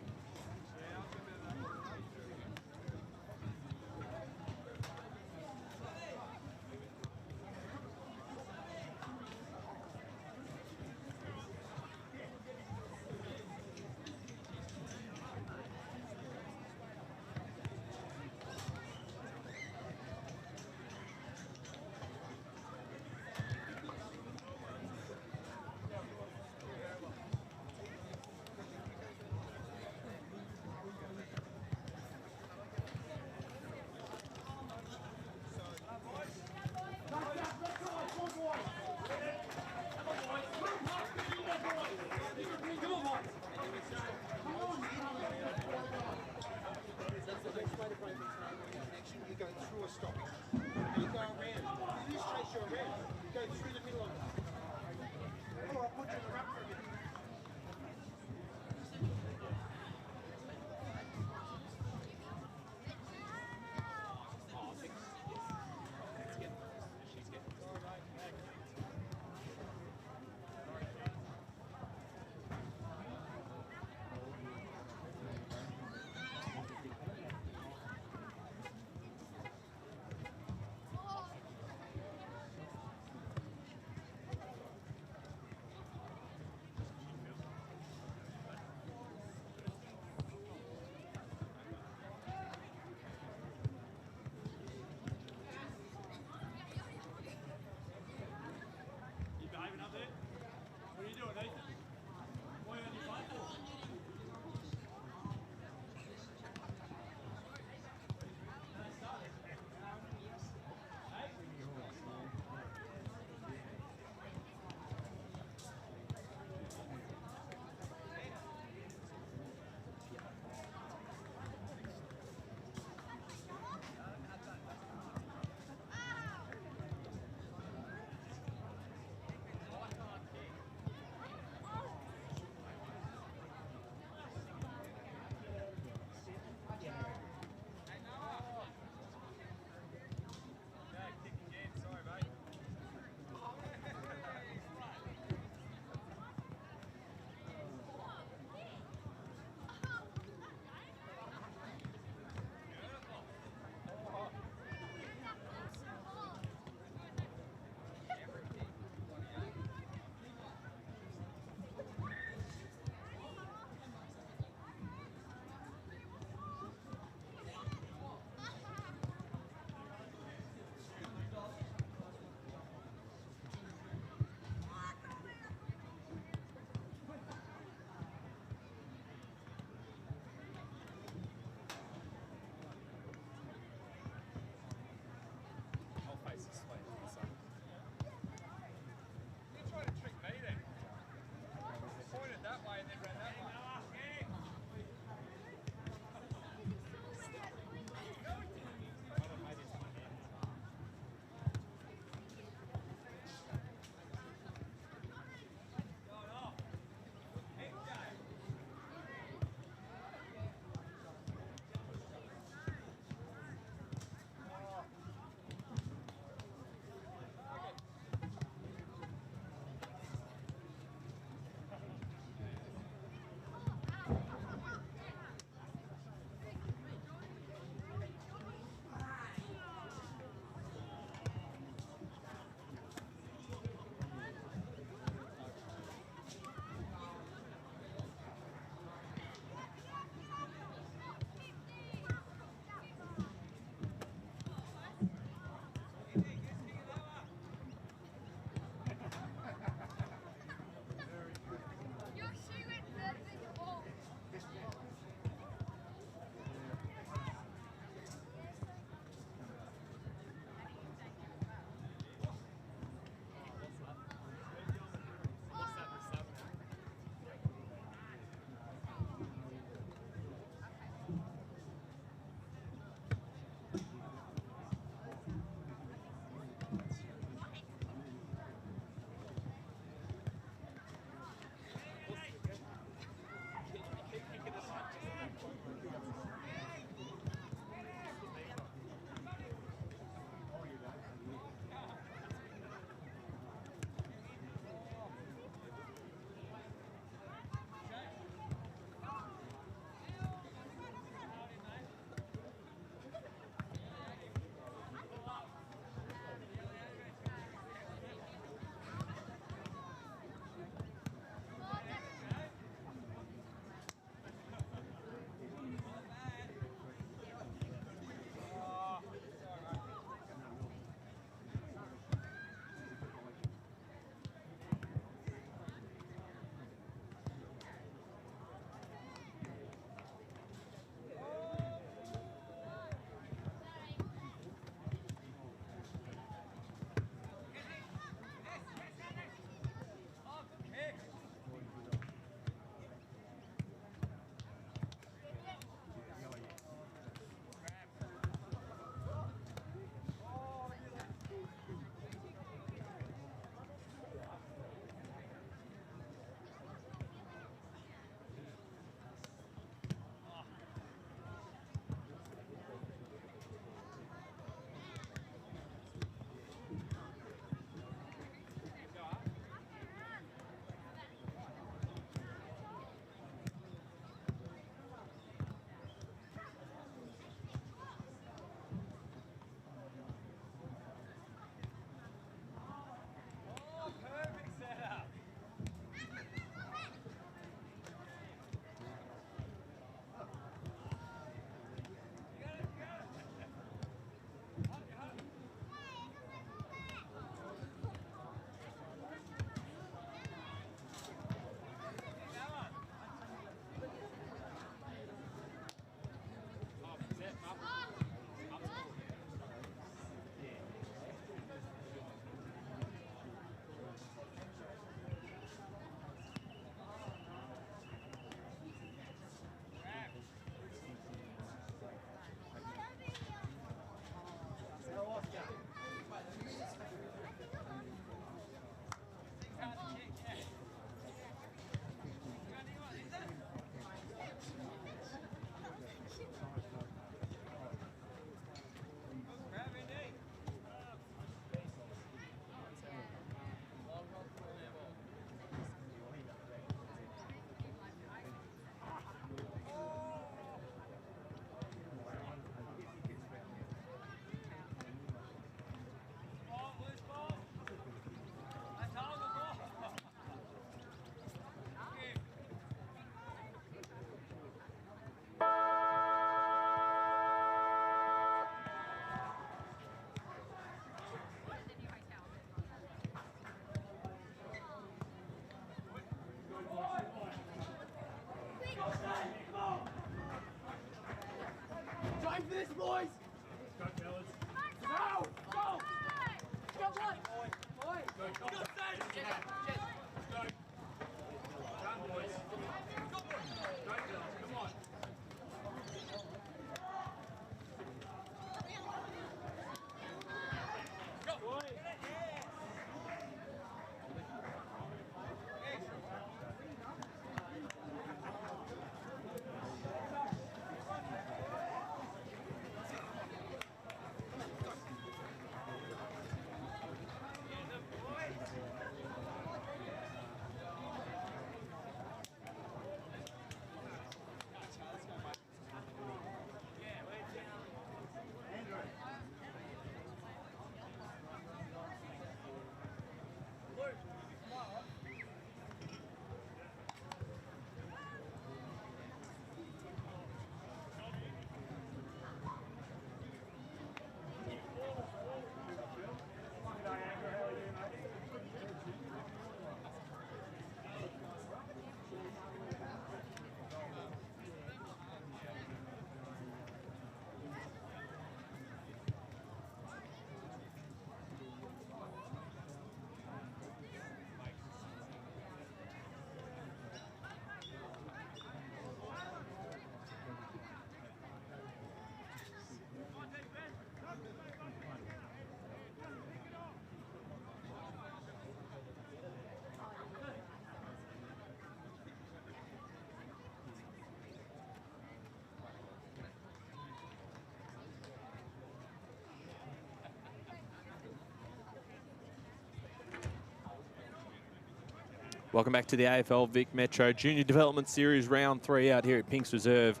Welcome back to the AFL VIC Metro Junior Development Series Round 3 out here at Pinks Reserve.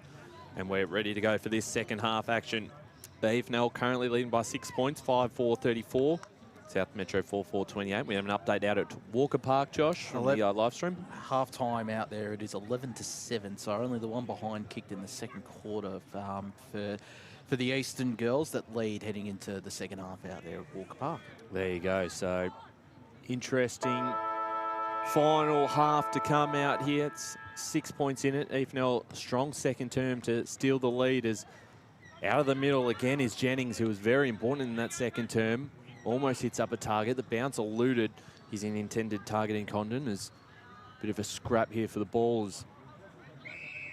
And we're ready to go for this second half action. The EFNL currently leading by 6 points, 5-4-34. South Metro 4-4-28. We have an update out at Walker Park, Josh, from the live stream. Half time out there, it is 11-7, so only the one behind kicked in the second quarter for the Eastern girls that lead heading into the second half out there at Walker Park. There you go. So interesting final half to come out here. It's 6 points in it. EFNL strong second term to steal the lead. As out of the middle again is Jennings, who was very important in that second term. Almost hits up a target. The bounce eluded his intended target in Condon. As a bit of a scrap here for the Balls.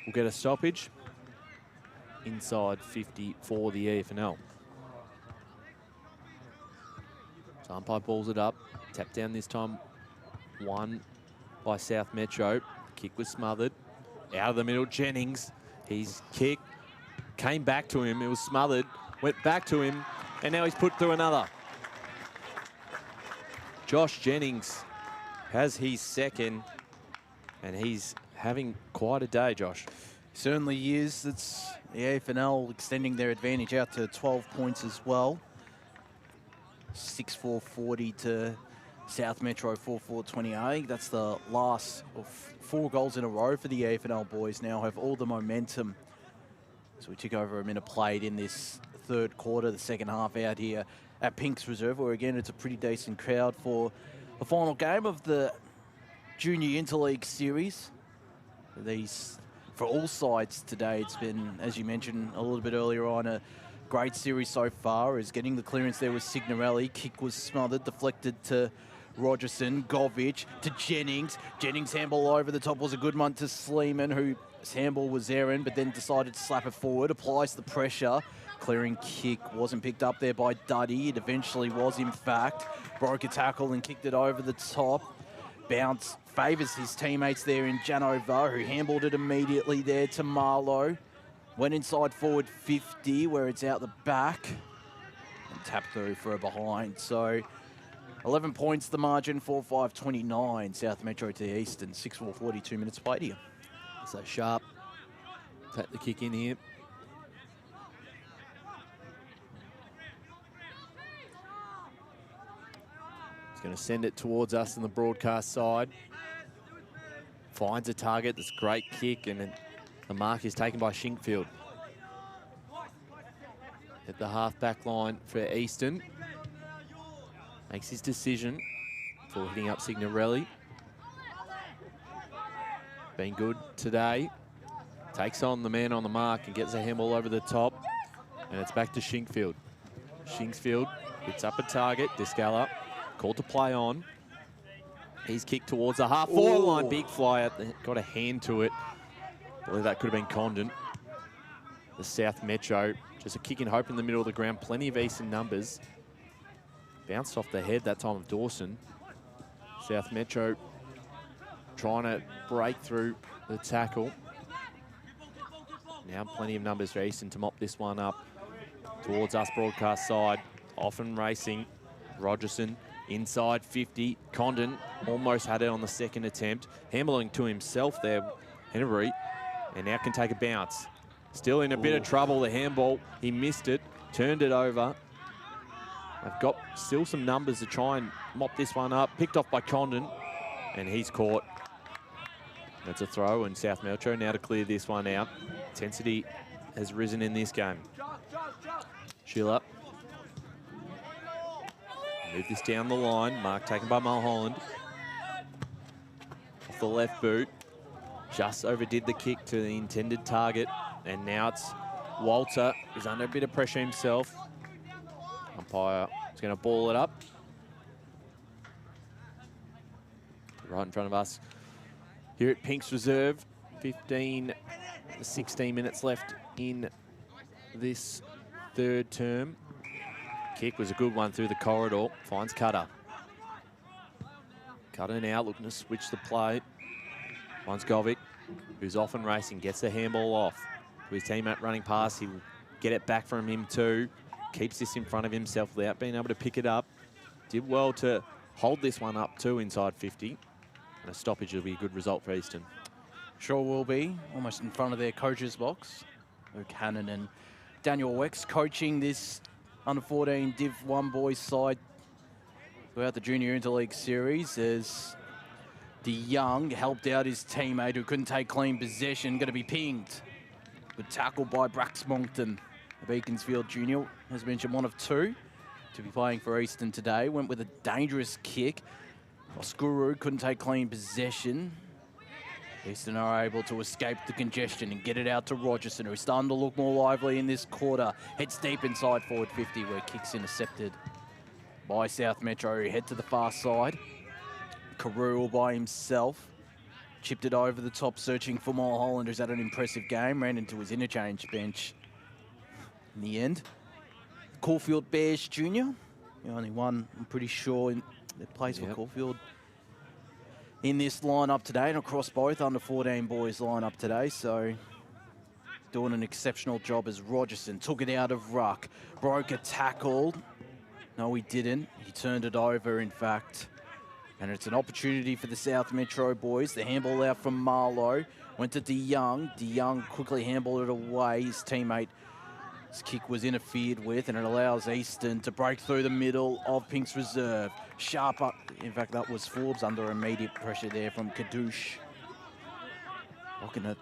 We'll get a stoppage. Inside 50 for the EFNL. So umpire balls it up. Tap down this time. One by South Metro. Kick was smothered. Out of the middle, Jennings. His kick came back to him. It was smothered. Went back to him. And now he's put through another. Josh Jennings has his second. And he's having quite a day, Josh. Certainly is. It's the AFNL extending their advantage out to 12 points as well. 6-4-40 to South Metro 4-4-28. That's the last of 4 goals in a row for the AFNL boys. Now have all the momentum. So we took over a minute played in this third quarter, the second half out here at Pinks Reserve, where again it's a pretty decent crowd for the final game of the Junior Interleague Series. For all sides today, it's been, as you mentioned a little bit earlier on, a great series so far. Is getting the clearance there with Signorelli. Kick was smothered, deflected to Rogerson. Govic to Jennings. Jennings handball over the top was a good one to Sleeman, whose handball was errant, but then decided to slap it forward. Applies the pressure. Clearing kick wasn't picked up there by Duddy. It eventually was, in fact. Broke a tackle and kicked it over the top. Bounce favours his teammates there in Janova, who handballed it immediately there to Marlowe. Went inside forward 50, where it's out the back. And tapped through for a behind. So 11 points the margin, 4-5-29. South Metro to the Eastern, 6-4, 42 minutes played here. So Sharp take the kick in here. He's going to send it towards us in the broadcast side. Finds a target. That's a great kick, and then the mark is taken by Shinkfield. At the half-back line for Easton. Makes his decision for hitting up Signorelli. Been good today. Takes on the man on the mark and gets a handball over the top. And it's back to Shinkfield. Shinkfield hits up a target. Discala called to play on. He's kicked towards the half-forward line. Big fly out. Got a hand to it. I believe that could have been Condon. The South Metro. Just a kick and hope in the middle of the ground. Plenty of Eastern numbers. Bounced off the head that time of Dawson. South Metro trying to break through the tackle. Now plenty of numbers for Eastern to mop this one up towards us broadcast side. Often racing. Rogerson inside 50. Condon almost had it on the second attempt. Handling to himself there, Henry, and now can take a bounce. Still in a bit of trouble, the handball. He missed it, turned it over. They've got still some numbers to try and mop this one up. Picked off by Condon, and he's caught. That's a throw, and South Metro now to clear this one out. Intensity has risen in this game. Schiller. Move this down the line. Mark taken by Mulholland. Off the left boot. Just overdid the kick to the intended target. And now it's Walter, who's under a bit of pressure himself. Umpire is going to ball it up. Right in front of us. Here at Pink's Reserve. 16 minutes left in this third term. Kick was a good one through the corridor. Finds Cutter. Cutter now looking to switch the play. Finds Govic, who's often racing, gets the handball off. To his teammate running past, he'll get it back from him too. Keeps this in front of himself without being able to pick it up. Did well to hold this one up too inside 50. And a stoppage will be a good result for Eastern. Sure will be. Almost in front of their coach's box. O'Cannon and Daniel Wex coaching this under-14 Div 1 boys side throughout the Junior Interleague Series as the Young helped out his teammate who couldn't take clean possession, going to be pinged. Good tackle by Brax Moncton. The Beaconsfield Junior has mentioned one of two to be playing for Eastern today. Went with a dangerous kick. Oskuru couldn't take clean possession. Eastern are able to escape the congestion and get it out to Rogerson, who's starting to look more lively in this quarter. Heads deep inside forward 50, where kick's intercepted by South Metro, who head to the far side. Carew all by himself. Chipped it over the top, searching for Mulholland, who's had an impressive game. Ran into his interchange bench in the end. Caulfield Bears Junior, the only one, I'm pretty sure, that plays for Caulfield in this lineup today, and across both under-14 boys lineup today. So doing an exceptional job as Rogerson took it out of ruck, broke a tackle. No, he didn't. He turned it over, in fact. And it's an opportunity for the South Metro boys. The handball out from Marlowe. Went to DeYoung. DeYoung quickly handballed it away. His teammate's kick was interfered with, and it allows Eastern to break through the middle of Pink's Reserve. Sharp up. In fact, that was Forbes under immediate pressure there from Kadoosh. Rocking a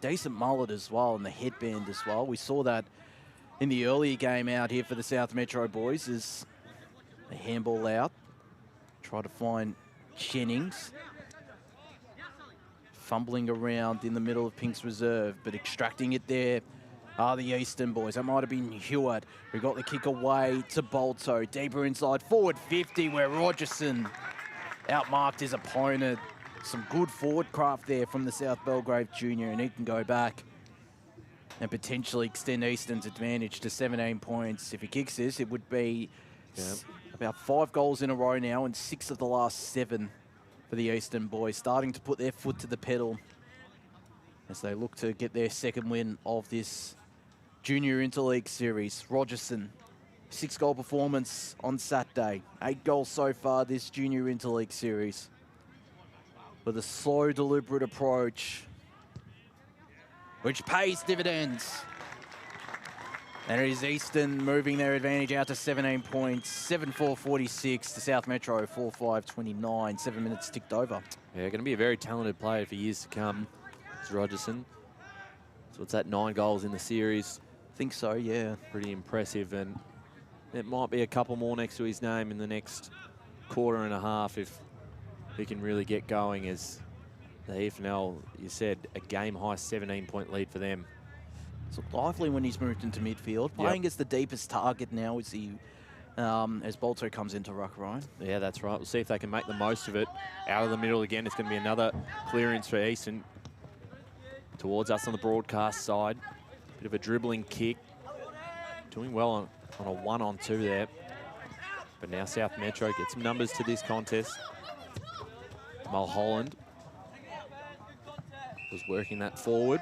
decent mullet as well, and the headband as well. We saw that in the earlier game out here for the South Metro boys as the handball out. Try to find Jennings. Fumbling around in the middle of Pink's Reserve, but extracting it there are the Eastern boys. That might have been Hewitt who got the kick away to Bolto. Deeper inside forward 50, where Rogerson outmarked his opponent. Some good forward craft there from the South Belgrave Junior, and he can go back and potentially extend Eastern's advantage to 17 points. If he kicks this, it would be about 5 goals in a row now, and 6 of the last 7 for the Eastern boys, starting to put their foot to the pedal as they look to get their second win of this Junior Interleague Series. Rogerson, 6-goal performance on Saturday. 8 goals so far this Junior Interleague Series. With a slow, deliberate approach, which pays dividends. And it is Eastern moving their advantage out to 17 points. 7-4-46 to South Metro, 4-5-29. 7 minutes ticked over. Yeah, going to be a very talented player for years to come. It's Rogerson. So it's that 9 goals in the series. I think so, yeah. Pretty impressive, and it might be a couple more next to his name in the next quarter and a half if he can really get going, as the EFNL, you said, a game-high 17-point lead for them. It's looked lively when he's moved into midfield. Playing as the deepest target now as he, as Bolto comes into ruck, Ryan. Yeah, that's right. We'll see if they can make the most of it. Out of the middle again, it's going to be another clearance for Easton. Towards us on the broadcast side. Bit of a dribbling kick. Doing well on a 1-on-2 there. But now South Metro gets some numbers to this contest. Mulholland was working that forward.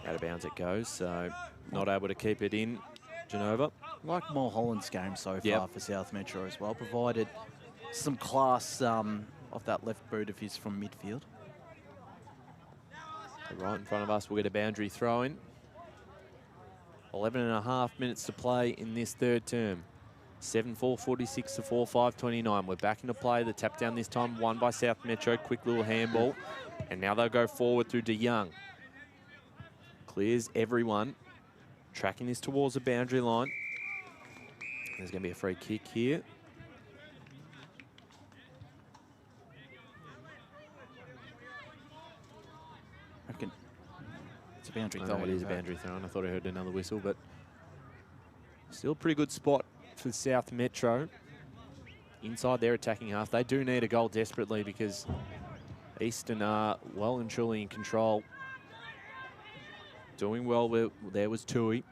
Out of bounds it goes, so not able to keep it in, Genova. Like Mulholland's game so far for South Metro as well. Provided some class off that left boot of his from midfield. Right in front of us, we'll get a boundary throw in. 11.5 minutes to play in this third term. 7-4-46 to 4-5-29. We're back into play. The tap down this time, won by South Metro. Quick little handball. And now they'll go forward through DeYoung. Clears everyone. Tracking this towards the boundary line. There's going to be a free kick here. It's a boundary throw. It is a boundary throw, and I thought I heard another whistle, but still a pretty good spot for South Metro. Inside their attacking half. They do need a goal desperately because Eastern are well and truly in control. Doing well where there was Tui.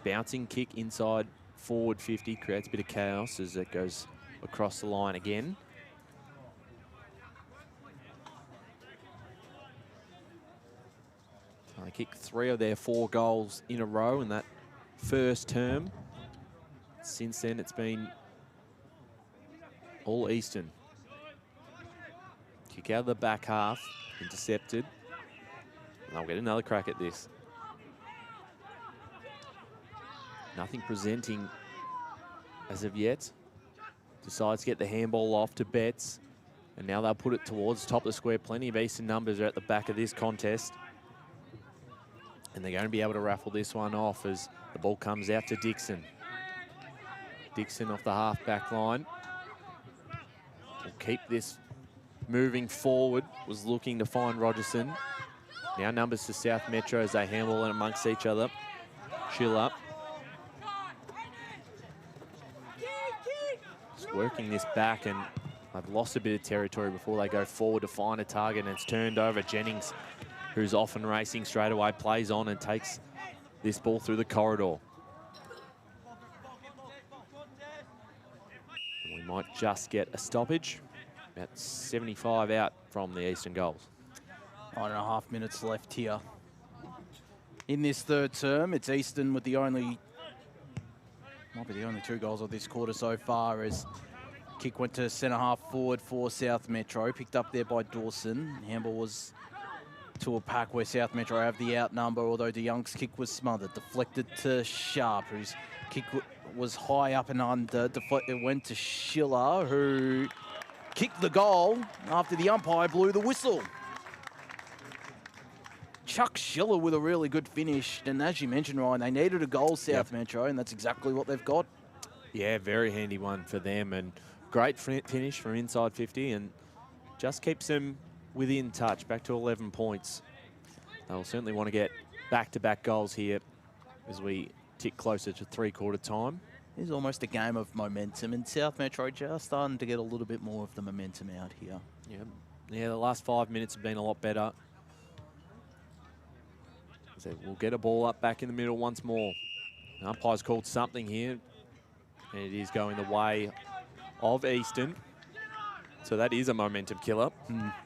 Bouncing kick inside forward 50 creates a bit of chaos as it goes across the line again. They kicked 3 of their 4 goals in a row in that first term. Since then, it's been all Eastern. Kick out of the back half, intercepted. And they'll get another crack at this. Nothing presenting as of yet. Decides to get the handball off to Betts. And now they'll put it towards the top of the square. Plenty of Eastern numbers are at the back of this contest. And they're going to be able to raffle this one off as the ball comes out to Dixon. Dixon off the half-back line. Will keep this moving forward. Was looking to find Rogerson. Now numbers to South Metro as they handle it amongst each other. Schiller. Just working this back, and I've lost a bit of territory before they go forward to find a target, and it's turned over. Jennings, who's often racing straight away, plays on and takes this ball through the corridor. And we might just get a stoppage. About 75 out from the Eastern goals. 9.5 minutes left here. In this third term, it's Eastern with might be the only 2 goals of this quarter so far, as kick went to centre half forward for South Metro, picked up there by Dawson. Handball was to a pack where South Metro have the outnumber, although DeYoung's kick was smothered. Deflected to Sharp, whose kick was high up and under. It went to Schiller, who kicked the goal after the umpire blew the whistle. Chuck Schiller with a really good finish. And as you mentioned, Ryan, they needed a goal, South Metro, and that's exactly what they've got. Yeah, very handy one for them, and great finish from inside 50, and just keeps them within touch, back to 11 points. They'll certainly want to get back-to-back goals here as we tick closer to three-quarter time. It's almost a game of momentum, and South Metro just starting to get a little bit more of the momentum out here. Yeah, the last 5 minutes have been a lot better. So we'll get a ball up back in the middle once more. The umpire's called something here, and it is going the way of Eastern. So that is a momentum killer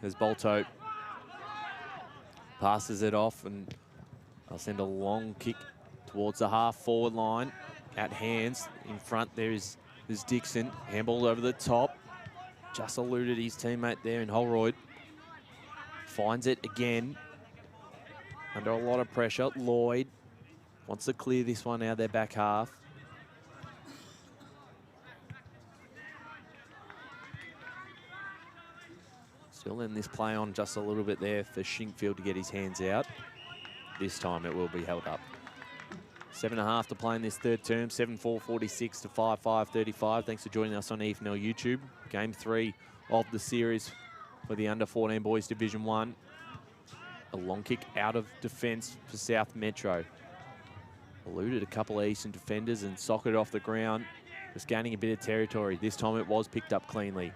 as Bolto passes it off, and they'll send a long kick towards the half-forward line. At hands, in front there is Dixon. Handball over the top. Just eluded his teammate there in Holroyd. Finds it again. Under a lot of pressure. Lloyd wants to clear this one out of their back half. Still in this play on just a little bit there for Shinkfield to get his hands out. This time it will be held up. 7.5 to play in this third term. 7-4-46 to 5-5-35. Thanks for joining us on EFNL YouTube. Game 3 of the series for the under-14 boys Division 1. A long kick out of defence for South Metro. Eluded a couple of Eastern defenders and socketed off the ground. Just gaining a bit of territory. This time it was picked up cleanly.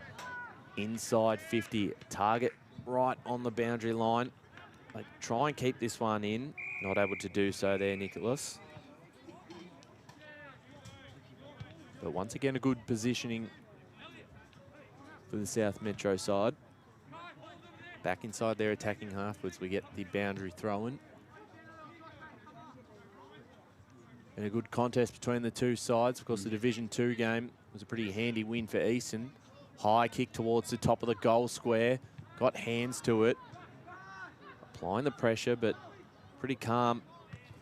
Inside 50. Target right on the boundary line. They try and keep this one in. Not able to do so there, Nicholas. But once again, a good positioning for the South Metro side. Back inside their attacking halfwards, we get the boundary throw-in. And a good contest between the two sides. Of course, the Division 2 game was a pretty handy win for Eastern. High kick towards the top of the goal square. Got hands to it. Applying the pressure, but pretty calm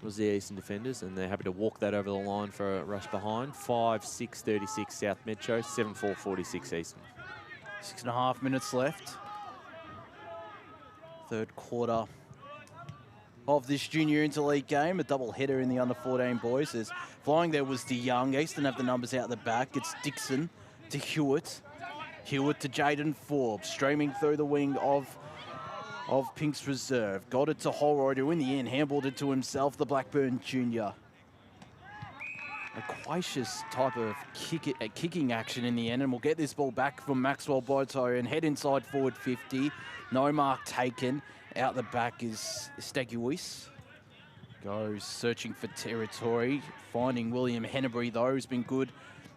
was the Eastern defenders, and they're happy to walk that over the line for a rush behind. 5-6-36 South Metro, 7-4-46 Eastern. 6.5 minutes left. Third quarter of this junior interleague game. A double header in the under-14 boys. As flying there was DeYoung. Eastern have the numbers out the back. It's Dixon to Hewitt. Hewitt to Jaden Forbes. Streaming through the wing of Pink's Reserve. Got it to Holroyd, who in the end handballed it to himself, the Blackburn junior. Loquacious type of kicking action in the end, and we'll get this ball back from Maxwell Boto and head inside forward 50. No mark taken. Out the back is Steguis. Goes searching for territory, finding William Hennebury though, who's been good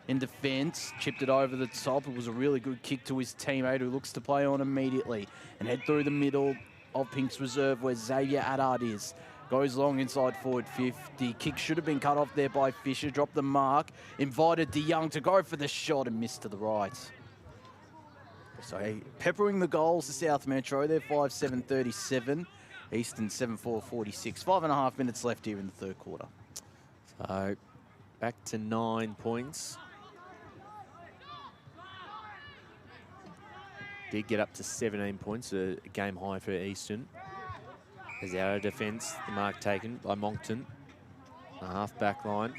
in defence. Chipped it over the top. It was a really good kick to his teammate, who looks to play on immediately. And head through the middle of Pink's Reserve where Xavier Addard is. Goes long inside forward 50. Kick should have been cut off there by Fisher. Dropped the mark. Invited DeYoung to go for the shot and missed to the right. So peppering the goals to South Metro. They're 5-7-37. Eastern 7-4-46. 5.5 minutes left here in the third quarter. So back to 9 points. Did get up to 17 points, a game high for Eastern. As out of defence, the mark taken by Moncton. A half back line.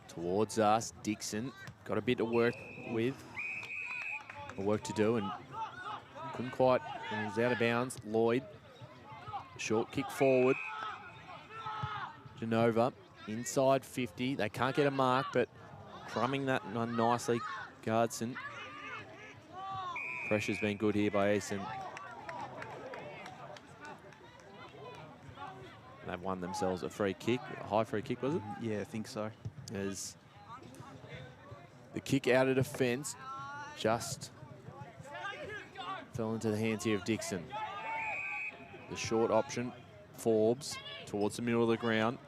Towards us, Dixon. Got a bit to work with. Or work to do, and couldn't quite. And was out of bounds. Lloyd. Short kick forward. Genova. Inside 50. They can't get a mark, but crumbing that one nicely. Guardson. Pressure's been good here by Eastern. They've won themselves a free kick. A high free kick, was it? Yeah, I think so. As the kick out of defence just fell into the hands here of Dixon. The short option, Forbes, towards the middle of the ground.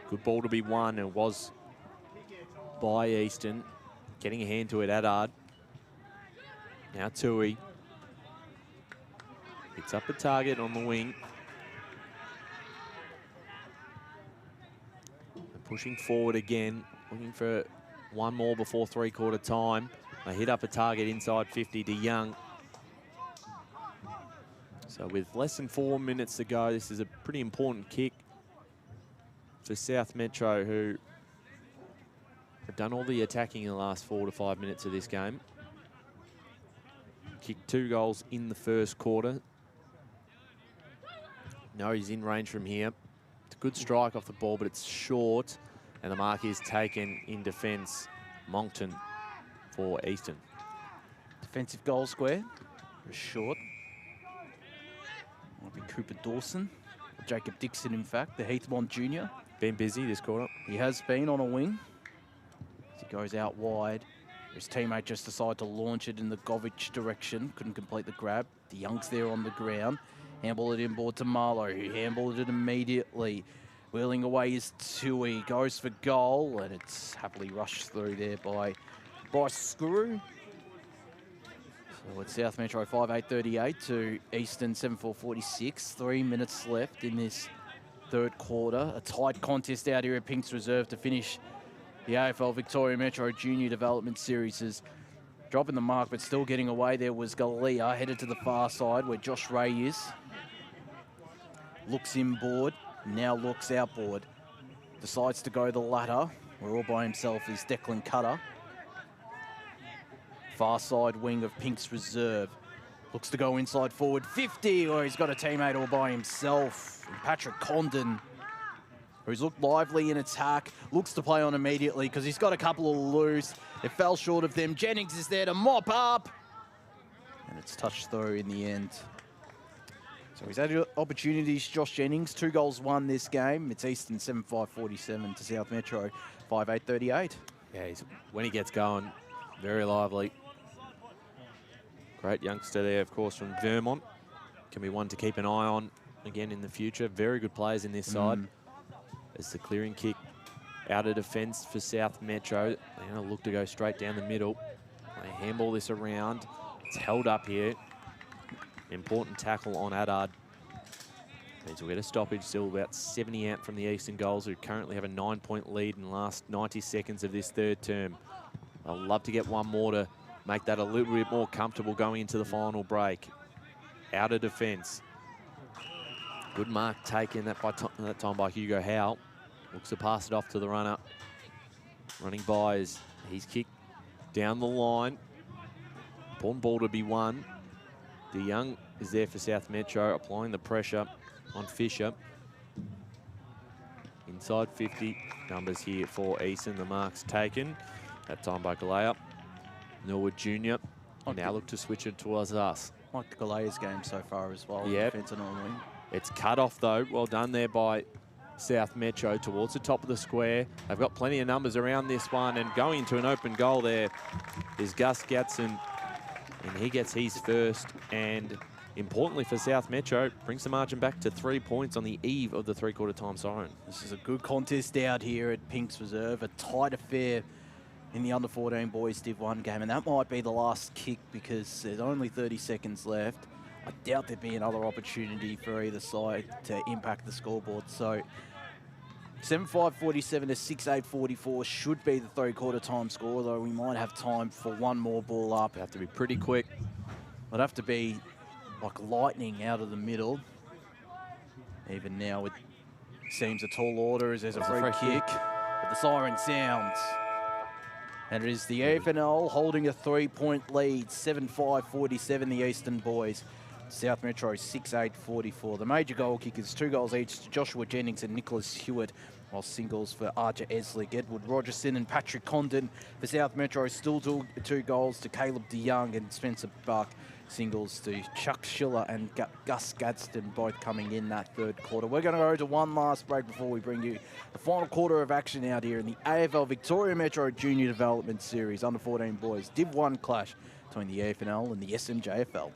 Good ball to be won, and was by Eastern. Getting a hand to it, Addard. Now Tui. Picks up a target on the wing. Pushing forward again, looking for one more before three-quarter time. They hit up a target inside 50 to Young. So with less than 4 minutes to go, this is a pretty important kick for South Metro, who have done all the attacking in the last 4 to 5 minutes of this game. Kicked 2 goals in the first quarter. No, he's in range from here. It's a good strike off the ball, but it's short, and the mark is taken in defence. Moncton for Eastern. Defensive goal square. Short. Might be Cooper Dawson. Jacob Dixon, in fact, the Heathmont Jr. Been busy this quarter. He has been on a wing. As he goes out wide. His teammate just decided to launch it in the Govich direction. Couldn't complete the grab. The Young's there on the ground. Handball it inboard to Marlowe, who handballed it immediately. Wheeling away is Tui. Goes for goal, and it's happily rushed through there by Skuru. So it's South Metro 5-8-38 to Eastern 7-4-46. 3 minutes left in this third quarter. A tight contest out here at Pink's Reserve to finish the AFL Victoria Metro Junior Development Series. Is dropping the mark, but still getting away. There was Galea headed to the far side where Josh Ray is. Looks inboard, now looks outboard. Decides to go the latter, where all by himself is Declan Cutter. Far side wing of Pink's reserve. Looks to go inside forward 50, or he's got a teammate all by himself. And Patrick Condon, who's looked lively in attack, looks to play on immediately because he's got a couple of loose. It fell short of them. Jennings is there to mop up. And it's touched through in the end. So he's had opportunities, Josh Jennings. 2 goals won this game. It's Eastern 7-5-47 to South Metro 5-8-38. Yeah, when he gets going, very lively. Great youngster there, of course, from Vermont. Can be one to keep an eye on again in the future. Very good players in this side. As the clearing kick out of defence for South Metro. They're going to look to go straight down the middle. They handball this around. It's held up here. Important tackle on Adard. Means we'll get a stoppage, still about 70 out from the Eastern Goals, who currently have a 9-point lead in the last 90 seconds of this third term. I'd love to get one more to make that a little bit more comfortable going into the final break. Out of defence. Good mark taken that time by Hugo Howe. Looks to pass it off to the runner. Running by is he's kicked down the line. Important ball to be won. DeYoung is there for South Metro, applying the pressure on Fisher. Inside 50, numbers here for Easton. The mark's taken. That time by Galea. Norwood Jr. Now look to switch it towards us. Like the Galea's game so far as well. Yeah. It's cut off though. Well done there by South Metro towards the top of the square. They've got plenty of numbers around this one, and going into an open goal there is Gus Gatson, and he gets his first. And importantly for South Metro, brings the margin back to 3 points on the eve of the three-quarter time siren. This is a good contest out here at Pink's Reserve. A tight affair in the under-14 boys Div 1 game, and that might be the last kick because there's only 30 seconds left. I doubt there'd be another opportunity for either side to impact the scoreboard. So 7-5-47 to 6-8-44 should be the three-quarter time score, though we might have time for one more ball up. Have to be pretty quick. It'd have to be like lightning out of the middle. Even now it seems a tall order as there's a free kick. But the siren sounds. And it is the AFNL holding a 3-point lead, 7-5-47 the Eastern boys. South Metro 6-8-44. The major goal kickers, 2 goals each to Joshua Jennings and Nicholas Hewitt, while singles for Archer Eslick, Edward Rogerson and Patrick Condon. For South Metro, still 2 goals to Caleb DeYoung and Spencer Buck. Singles to Chuck Schiller and Gus Gadsden, both coming in that third quarter. We're going to go to one last break before we bring you the final quarter of action out here in the AFL Victoria Metro Junior Development Series Under 14 Boys Div 1 clash between the EFNL and the SMJFL.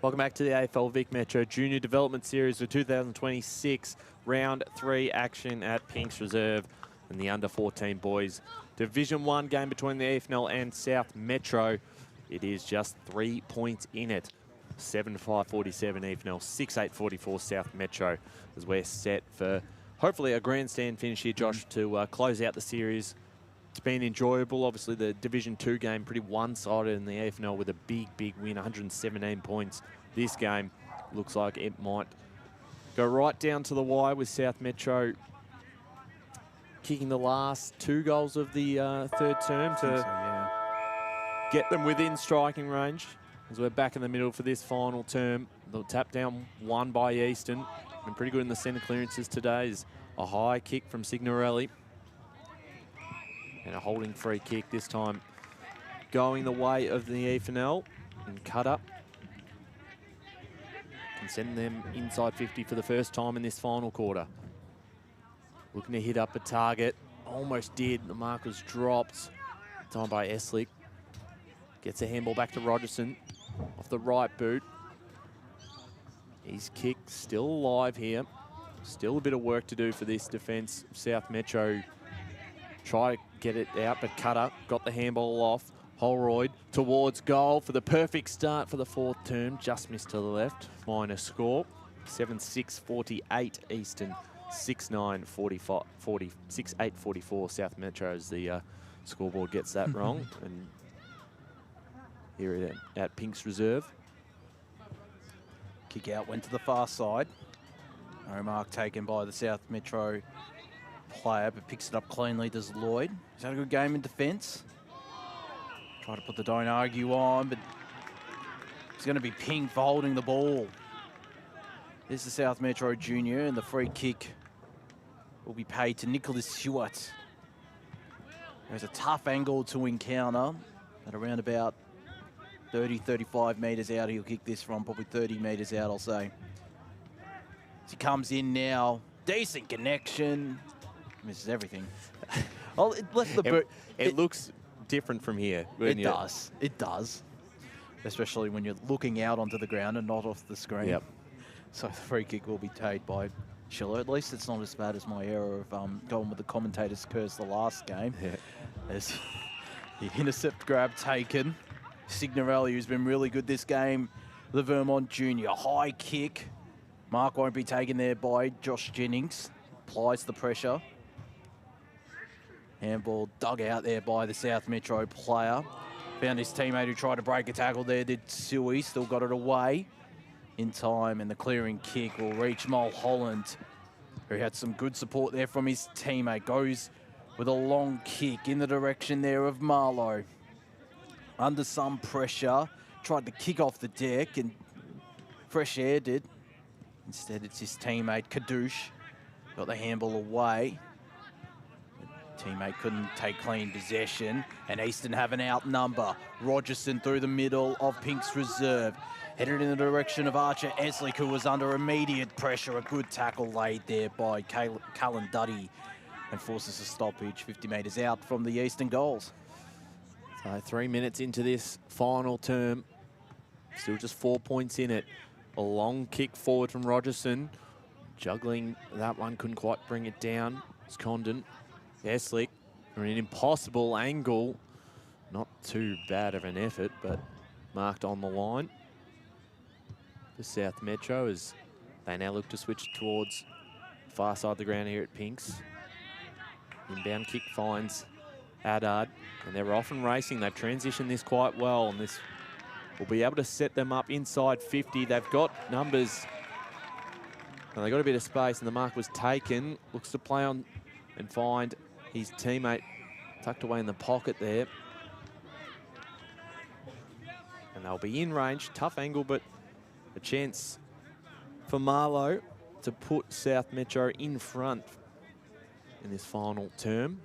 Welcome back to the AFL VIC Metro Junior Development Series for 2026 Round 3 action at Pinks Reserve and the Under-14 boys. Division 1 game between the EFNL and South Metro. It is just 3 points in it. 7-5-47 EFNL, 6-8-44 South Metro, as we're set for hopefully a grandstand finish here, Josh, to close out the series. It's been enjoyable. Obviously, the Division 2 game pretty one-sided in the AFNL with a big win, 117 points. This game looks like it might go right down to the wire with South Metro kicking the last 2 goals of the third term to get them within striking range. As we're back in the middle for this final term. The tap down won by Easton. Been pretty good in the centre clearances today. Is a high kick from Signorelli. And a holding free kick this time going the way of the EFNL. And Cutter can send them inside 50 for the first time in this final quarter. Looking to hit up a target. Almost did. The mark was dropped. Time by Eslick. Gets a handball back to Rogerson off the right boot. His kick still alive here. Still a bit of work to do for this defence. South Metro try to get it out, but Cutter got the handball off. Holroyd towards goal for the perfect start for the fourth term. Just missed to the left. Minor score. 7-6-48 Easton. 6-8-44 South Metro as the scoreboard gets that wrong. And here at Pinks Reserve. Kick out went to the far side. No mark taken by the South Metro player, but picks it up cleanly, does Lloyd. He's had a good game in defence. Try to put the don't argue on, but it's going to be Pink for holding the ball. This is the South Metro Junior, and the free kick will be paid to Nicholas Stewart. There's a tough angle to encounter at around about 30, 35 metres out. He'll kick this from probably 30 metres out, I'll say. As he comes in now, decent connection. Misses everything. Oh, it left the boot. It looks different from here. It does. It does. Especially when you're looking out onto the ground and not off the screen. Yep. So the free kick will be paid by Schiller. At least it's not as bad as my error of going with the commentator's curse the last game. Yeah. There's the intercept grab taken. Signorelli, who's been really good this game. The Vermont Junior. High kick. Mark won't be taken there by Josh Jennings. Applies the pressure. Handball dug out there by the South Metro player. Found his teammate who tried to break a tackle there, did Suey. Still got it away in time, and the clearing kick will reach Mulholland, who had some good support there from his teammate. Goes with a long kick in the direction there of Marlowe. Under some pressure, tried to kick off the deck, and Fresh Air did. Instead, it's his teammate, Kadoosh. Got the handball away. Teammate couldn't take clean possession, and Easton have an outnumber. Rogerson through the middle of Pinks Reserve. Headed in the direction of Archer Eslick, who was under immediate pressure. A good tackle laid there by Cullen Duddy, and forces a stoppage 50 metres out from the Eastern goals. So 3 minutes into this final term. Still just 4 points in it. A long kick forward from Rogerson. Juggling that one, couldn't quite bring it down. It's Condon. Eslick, an impossible angle. Not too bad of an effort, but marked on the line. The South Metro as they now look to switch towards the far side of the ground here at Pinks. Inbound kick finds Haddad, and they're off and racing. They've transitioned this quite well, and this will be able to set them up inside 50. They've got numbers, and they got a bit of space, and the mark was taken. Looks to play on and find his teammate tucked away in the pocket there. And they'll be in range. Tough angle, but a chance for Marlowe to put South Metro in front in this final term.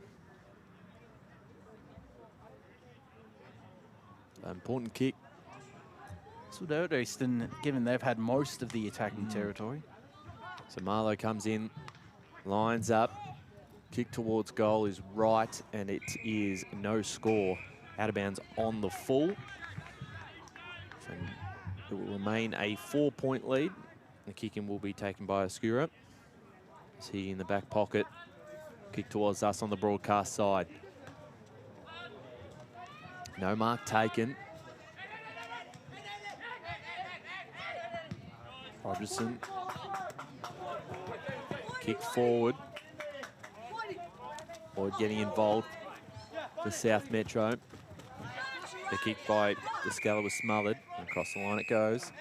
An important kick. So would Easton, given they've had most of the attacking territory. So Marlowe comes in, lines up. Kick towards goal is right, and it is no score. Out of bounds on the full. So It will remain a 4-point lead. The kicking will be taken by Oscura. Is he in the back pocket? Kick towards us on the broadcast side. No mark taken. Rogerson. Kick forward. Boyd getting involved for South Metro. The kick by Descala was smothered. And across the line it goes.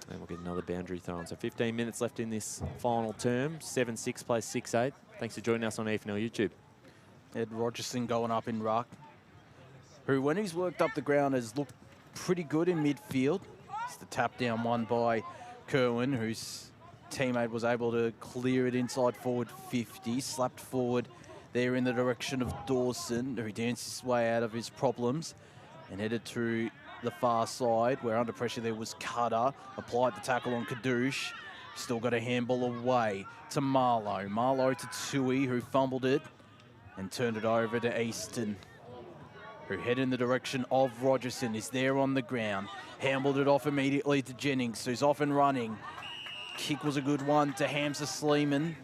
And we'll get another boundary thrown. So 15 minutes left in this final term. 7-6 plays 6-8. Thanks for joining us on EFNL YouTube. Ed Rogerson going up in ruck, who when he's worked up the ground has looked pretty good in midfield. It's the tap down one by Kerwin, whose teammate was able to clear it inside forward 50, slapped forward there in the direction of Dawson, who danced his way out of his problems and headed to the far side, where under pressure there was Cutter, applied the tackle on Kadoosh, still got a handball away to Marlowe. Marlowe to Tui, who fumbled it and turned it over to Easton, who headed in the direction of Rogerson, is there on the ground, handled it off immediately to Jennings, who's off and running. Kick was a good one to Hamza Sleeman,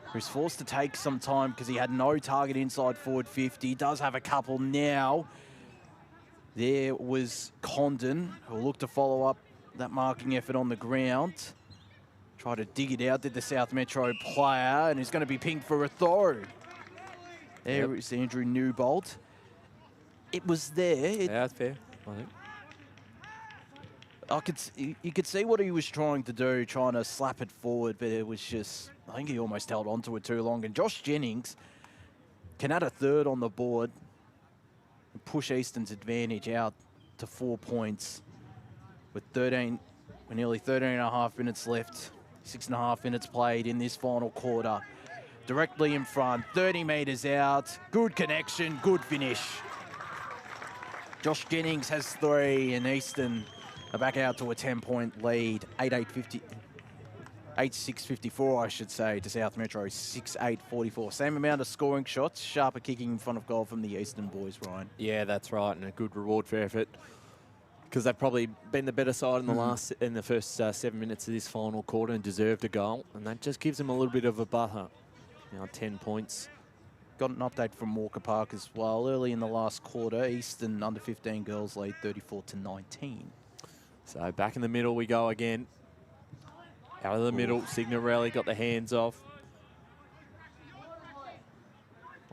who's forced to take some time because he had no target inside forward 50. He does have a couple now. There was Condon, who will look to follow up that marking effort on the ground. Try to dig it out, did the South Metro player, and he's going to be pinged for a throw. There is Andrew Newbold. It was there. Yeah, that's fair, I think. You could see what he was trying to do, trying to slap it forward, but it was just, I think he almost held on to it too long. And Josh Jennings can add a third on the board and push Easton's advantage out to 4 points with nearly 13 and a half minutes left, 6.5 minutes played in this final quarter. Directly in front, 30 metres out, good connection, good finish. Josh Jennings has 3 and Easton are back out to a 10-point lead, 8-6-54, I should say, to South Metro, 6-8-44. Same amount of scoring shots, sharper kicking in front of goal from the Eastern boys, Ryan. Yeah, that's right, and a good reward for effort, because they've probably been the better side in the first 7 minutes of this final quarter and deserved a goal, and that just gives them a little bit of a buffer. 10 points. Got an update from Walker Park as well. Early in the last quarter, Eastern under 15 girls lead 34-19. So back in the middle we go again. Out of the middle, Signorelli got the hands off.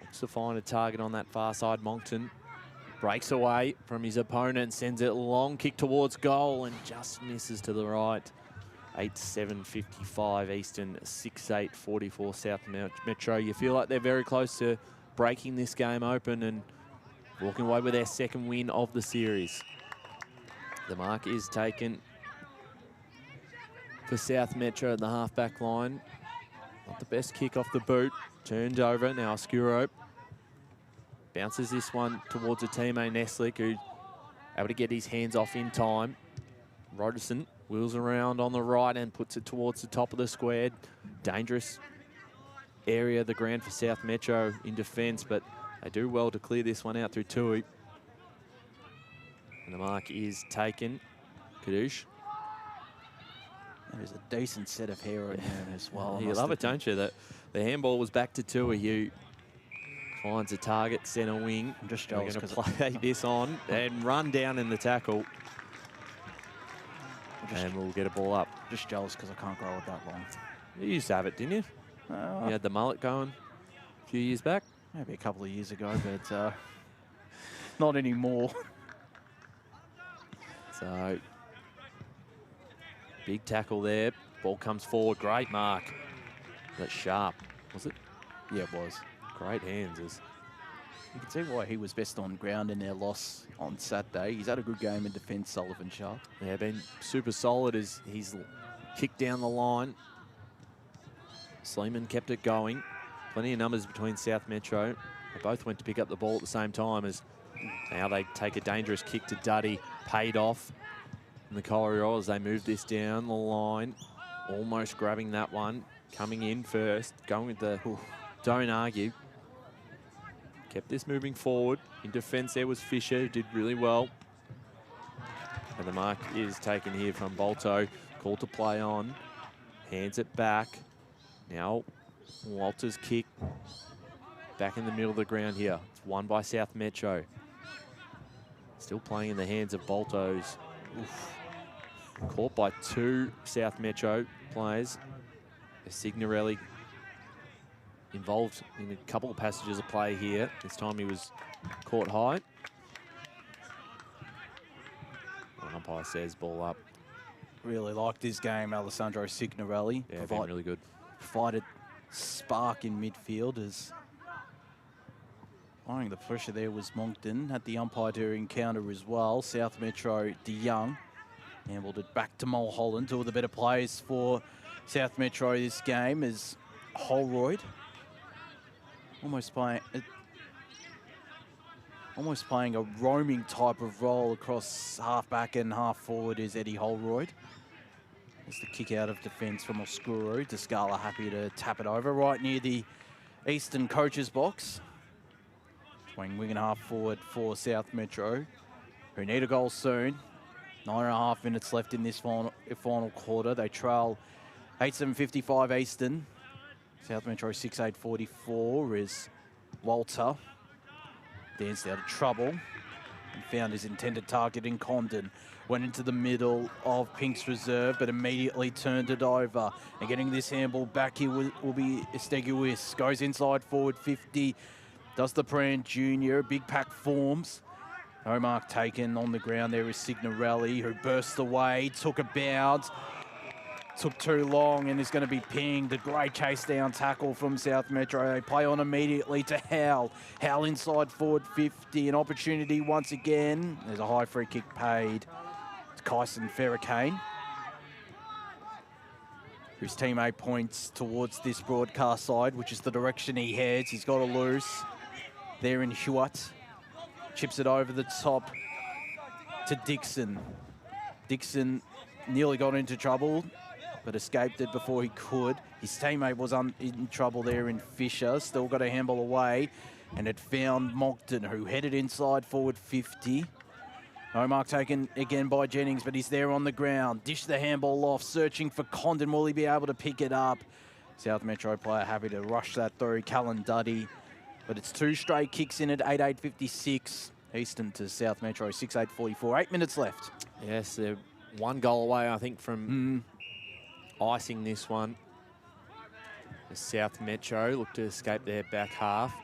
Wants to find a target on that far side. Moncton breaks away from his opponent, sends it a long kick towards goal and just misses to the right. 8-7-55 Eastern, 6-8-44 South Metro. You feel like they're very close to breaking this game open and walking away with their second win of the series. The mark is taken for South Metro at the half-back line. Not the best kick off the boot. Turned over. Now Oscuro bounces this one towards a teammate, Neslick, who able to get his hands off in time. Rogerson wheels around on the right and puts it towards the top of the square. Dangerous area of the ground for South Metro in defence, but they do well to clear this one out through Tui. And the mark is taken. Kadoosh. There's a decent set of hair on there as well. You love it, don't you? The handball was back to Tui, who finds a target, centre wing. I'm just going jealous to play this on and run down in the tackle. And we'll get a ball up. Just jealous because I can't grow it that long. You used to have it, didn't you? You had the mullet going a few years back. Maybe a couple of years ago, but not anymore. So, big tackle there. Ball comes forward. Great mark. That's sharp, was it? Yeah, it was. Great hands. You can see why he was best on ground in their loss on Saturday. He's had a good game in defence, Sullivan Sharp. Yeah, been super solid as he's kicked down the line. Sleeman kept it going. Plenty of numbers between South Metro. They both went to pick up the ball at the same time as now they take a dangerous kick to Duddy. Paid off in the corridor as they move this down the line. Almost grabbing that one. Coming in first. Going with the don't argue. Kept this moving forward. In defence there was Fisher, who did really well. And the mark is taken here from Bolto. Call to play on. Hands it back. Now Walter's kick. Back in the middle of the ground here. It's won by South Metro. Still playing in the hands of Bolto's. Oof. Caught by 2 South Metro players. Signorelli involved in a couple of passages of play here. This time he was caught high. Umpire says ball up. Really liked this game, Alessandro Signorelli. Yeah, been really good. Provided spark in midfield as applying the pressure there was Moncton. Had the umpire during counter as well. South Metro, DeYoung. Handled it back to Mulholland. Two of the better players for South Metro this game is Holroyd. Almost playing a roaming type of role across half-back and half-forward is Eddie Holroyd. It's the kick out of defence from Oscuro. Descala happy to tap it over right near the Eastern coach's box. Swing wing and half-forward for South Metro, who need a goal soon. 9.5 minutes left in this final quarter. They trail 8-7-55 Eastern. South Metro 6-8-44 is Walter. Danced out of trouble and found his intended target in Condon. Went into the middle of Pink's reserve, but immediately turned it over. And getting this handball back here will be Esteguis. Goes inside forward 50. Does the Pran Junior. Big pack forms. No mark taken on the ground. There is Signorelli, who burst away, took a bounce. Took too long and is going to be pinged. A great chase down tackle from South Metro. They play on immediately to Howell. Howell inside forward 50. An opportunity once again. There's a high free kick paid to Kyson Ferricane, whose teammate points towards this broadcast side, which is the direction he heads. He's got a loose there in Hewitt. Chips it over the top to Dixon. Dixon nearly got into trouble, but escaped it before he could. His teammate was in trouble there in Fisher. Still got a handball away, and it found Moncton, who headed inside forward 50. No mark taken again by Jennings, but he's there on the ground. Dish the handball off, searching for Condon. Will he be able to pick it up? South Metro player happy to rush that through, Callan Duddy. But it's 2 straight kicks in at 8-8-56. Eastern to South Metro, 6-8-44. 8 minutes left. Yes, they're 1 goal away, I think, from icing this one. The South Metro look to escape their back half.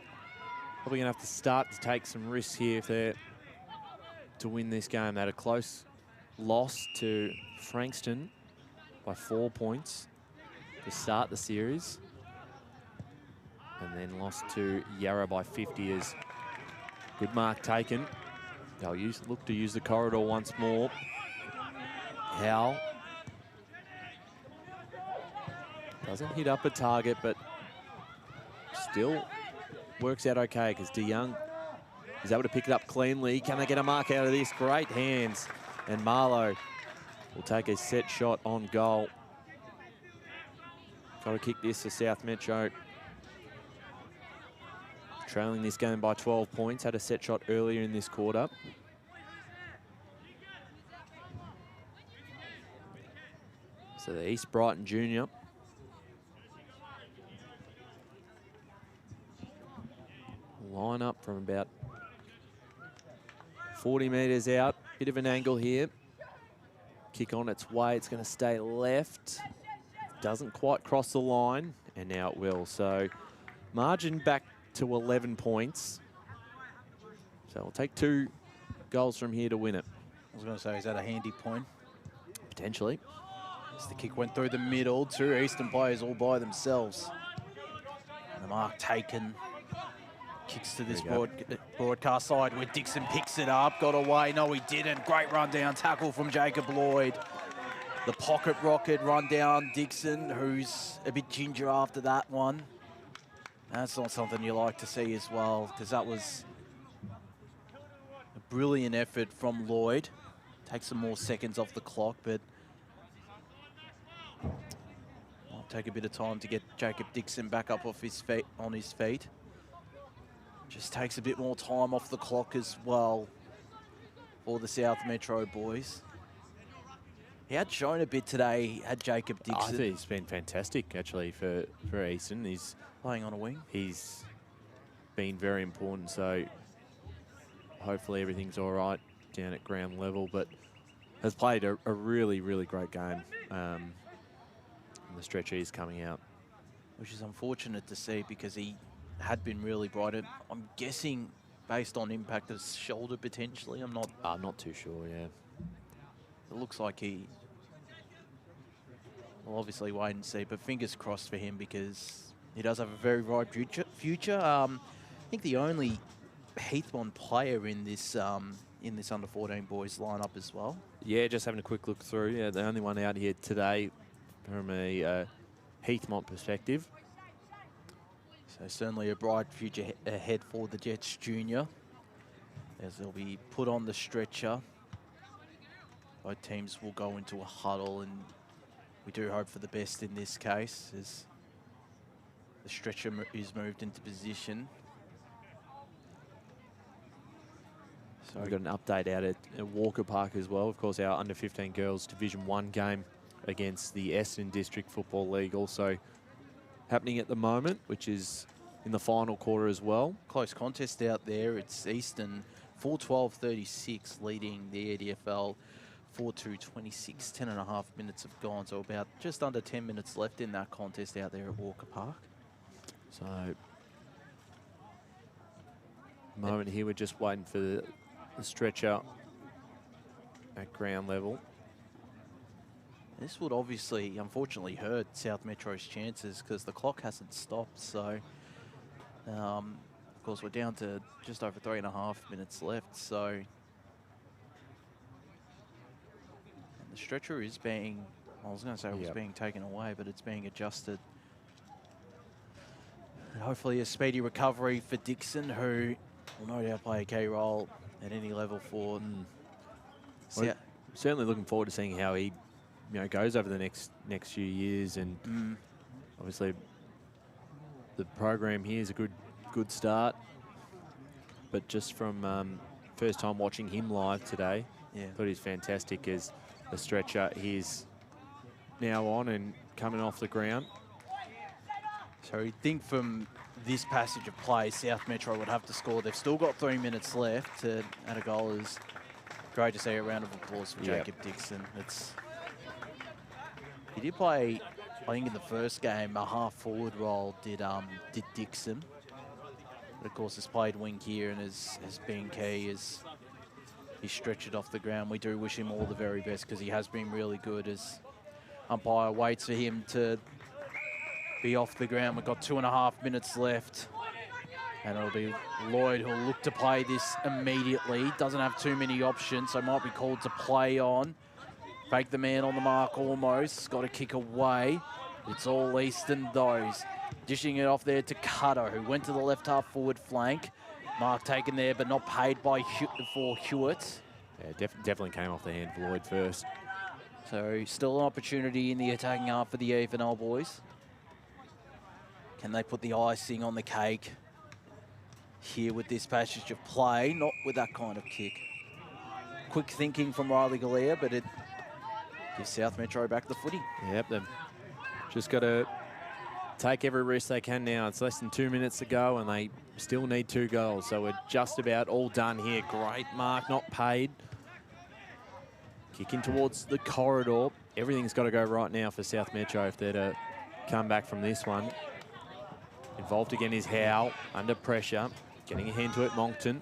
Probably going to have to start to take some risks here if they're to win this game. They had a close loss to Frankston by 4 points to start the series, and then lost to Yarra by 50 as good mark taken. They'll look to use the corridor once more. Howell doesn't hit up a target, but still works out okay because DeYoung is able to pick it up cleanly. Can they get a mark out of this? Great hands. And Marlowe will take a set shot on goal. Got to kick this for South Metro. Trailing this game by 12 points. Had a set shot earlier in this quarter. So the East Brighton Junior line up from about 40 metres out. Bit of an angle here. Kick on its way. It's going to stay left. Doesn't quite cross the line, and now it will. So margin back to 11 points. So we'll take 2 goals from here to win it. I was going to say, is that a handy point? Potentially. As the kick went through the middle, 2 Eastern players all by themselves. And the mark taken. Kicks to this broadcast side where Dixon picks it up. Got away. No, he didn't. Great run down tackle from Jacob Lloyd. The pocket rocket run down Dixon, who's a bit ginger after that one. That's not something you like to see as well, because that was a brilliant effort from Lloyd. Takes some more seconds off the clock, but might take a bit of time to get Jacob Dixon back up off his feet, on his feet. Just takes a bit more time off the clock as well for the South Metro boys. He had shown a bit today, had Jacob Dixon. I think he's been fantastic, actually, for Easton. He's playing on a wing. He's been very important, so hopefully everything's all right down at ground level, but has played a really, really great game. And the stretch he's coming out. Which is unfortunate to see because he had been really bright. I'm guessing based on impact of his shoulder potentially. I'm not too sure, yeah. It looks like he will obviously wait and see, but fingers crossed for him because he does have a very bright future. I think the only Heathmont player in this under-14 boys lineup as well. Yeah, just having a quick look through. Yeah, the only one out here today from a Heathmont perspective. So certainly a bright future ahead for the Jets Junior, as they'll be put on the stretcher. Both teams will go into a huddle, and we do hope for the best in this case as the stretcher is moved into position. So we've got an update out at Walker Park as well. Of course, our under-15 girls Division 1 game against the Essendon District Football League also happening at the moment, which is in the final quarter as well. Close contest out there. It's Easton 4-12-36 leading the AFL 4-2-26. 10.5 minutes have gone, so about just under 10 minutes left in that contest out there at Walker Park. So, moment here, we're just waiting for the stretcher at ground level. This would obviously, unfortunately, hurt South Metro's chances because the clock hasn't stopped. So, of course, we're down to just over 3.5 minutes left. So, and the stretcher is being, I was going to say it was being taken away, but it's being adjusted. And hopefully a speedy recovery for Dixon, who will no doubt play a key role at any level for. Well, certainly looking forward to seeing how he goes over the next few years, and obviously the program here is a good start. But just from first time watching him live today, thought he's fantastic as a stretcher. He's now on and coming off the ground. So I think from this passage of play, South Metro would have to score. They've still got 3 minutes left to add a goal. Is great to see. A round of applause for Jacob Dixon. He did play, I think in the first game, a half-forward role did Dixon. But of course has played wing here and has been key as he stretched it off the ground. We do wish him all the very best because he has been really good as umpire waits for him to be off the ground. We've got 2.5 minutes left. And it'll be Lloyd who'll look to play this immediately. Doesn't have too many options, so might be called to play on. Fake the man on the mark almost. Got to kick away. It's all Easton those. Dishing it off there to Cutter, who went to the left half forward flank. Mark taken there, but not paid by for Hewitt. Yeah, definitely came off the hand for Lloyd first. So still an opportunity in the attacking half for the EFNL boys. Can they put the icing on the cake here with this passage of play? Not with that kind of kick. Quick thinking from Riley Galea, but it gives South Metro back the footy. Yep, they've just got to take every risk they can now. It's less than 2 minutes to go and they still need 2 goals. So we're just about all done here. Great mark, not paid. Kicking towards the corridor. Everything's got to go right now for South Metro if they're to come back from this one. Involved again is Howe, under pressure. Getting a hand to it, Moncton.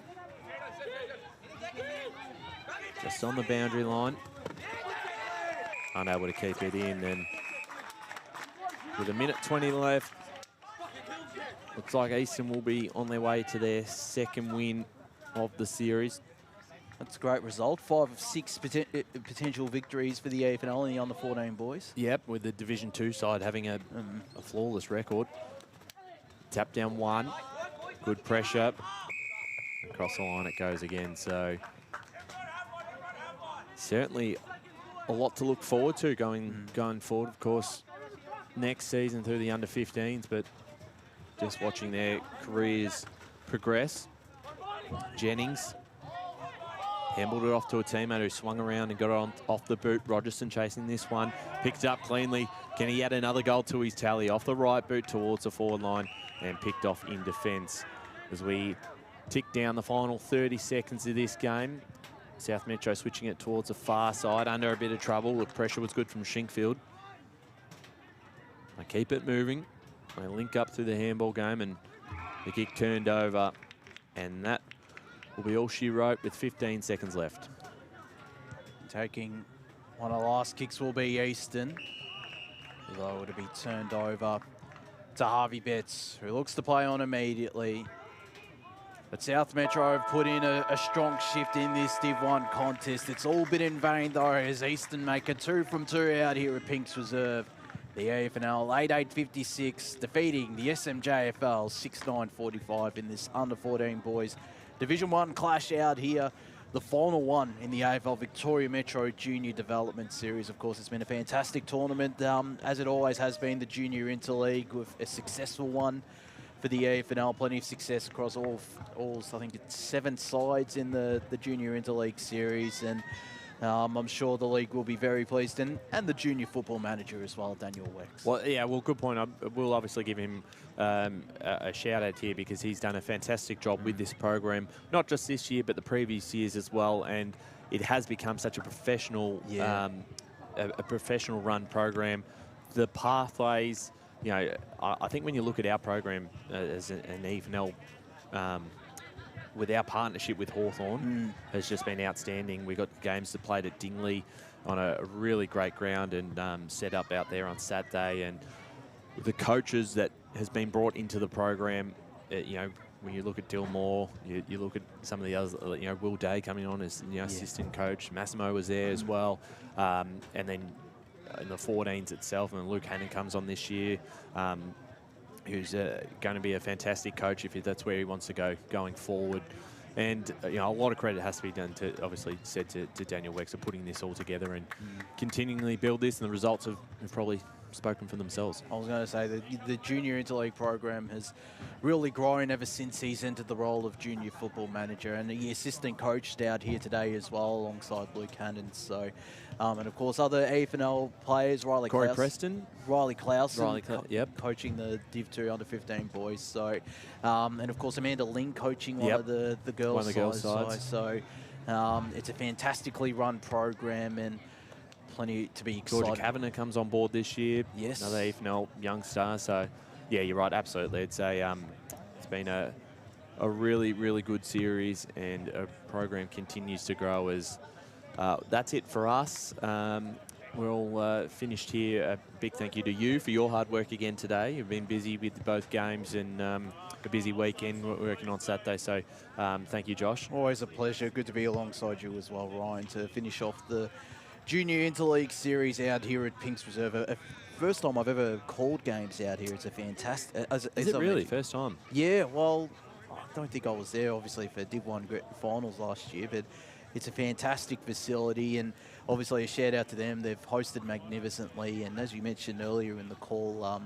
Just on the boundary line. Unable to keep it in, and with 1:20 left, looks like Easton will be on their way to their 2nd win of the series. That's a great result. 5 of 6 potential victories for the AFNL and the under-14 boys. Yep, with the Division 2 side having a flawless record. Tap down 1, good pressure. Across the line it goes again, so certainly a lot to look forward to going forward, of course, next season through the under-15s, but just watching their careers progress. Jennings Handled it off to a teammate who swung around and got it off the boot. Rogerson chasing this one. Picked it up cleanly. Can he add another goal to his tally? Off the right boot towards the forward line and picked off in defence. As we tick down the final 30 seconds of this game, South Metro switching it towards the far side, under a bit of trouble. The pressure was good from Shinkfield. They keep it moving. They link up through the handball game, and the kick turned over. And that will be all she wrote with 15 seconds left. Taking one of the last kicks will be Easton. Although it'll be turned over to Harvey Betts, who looks to play on immediately. But South Metro have put in a strong shift in this Div 1 contest. It's all been in vain, though, as Easton make a 2 from 2 out here at Pinks Reserve. The AFNL 8-8-56, defeating the SMJFL 6-9-45 in this under-14 boys Division 1 clash out here. The final one in the AFL Victoria Metro Junior Development Series. Of course, it's been a fantastic tournament, as it always has been, the Junior Interleague, with a successful one for the AFNL. Plenty of success across all I think it's 7 sides in the Junior Interleague Series. And I'm sure the league will be very pleased, and the junior football manager as well, Daniel Wex. Well, yeah, well, good point. We'll obviously give him a shout out here, because he's done a fantastic job with this program, not just this year, but the previous years as well. And it has become such a professional, a professional run program. The pathways, you know, I think when you look at our program as an EFNL, with our partnership with Hawthorn, has just been outstanding. We got games that played at Dingley on a really great ground and set up out there on Saturday. And the coaches that has been brought into the program, you know, when you look at Dillmore, you look at some of the others, you know, Will Day coming on as, you know, assistant coach. Massimo was there as well. And then in the 14s itself, and Luke Hannon comes on this year, who's going to be a fantastic coach if that's where he wants to go going forward. And you know, a lot of credit has to be done to, obviously, said to Daniel Wex for putting this all together and continually build this, and the results have probably spoken for themselves. I was going to say that the Junior Interleague program has really grown ever since he's entered the role of junior football manager, and he assistant coached out here today as well alongside Luke Hannon. So, and of course other AFNL players, Corey Preston, Riley Clausen, yep, coaching the Div 2 under-15 boys. So, and of course Amanda Ling coaching one of the girls' sides. So, it's a fantastically run program, and plenty to be excited. Georgia Kavanagh comes on board this year. Yes, another EFNL young star. So, yeah, you're right. Absolutely, it's been a really good series, and a program continues to grow. As that's it for us. We're all finished here. A big thank you to you for your hard work again today. You've been busy with both games and a busy weekend working on Saturday. So thank you, Josh. Always a pleasure. Good to be alongside you as well, Ryan, to finish off the Junior Interleague Series out here at Pinks Reserve. First time I've ever called games out here. It's a fantastic... Is it really? First time? Yeah, well, I don't think I was there, obviously, for Div 1 finals last year, but it's a fantastic facility, and obviously a shout out to them. They've hosted magnificently, and as you mentioned earlier in the call,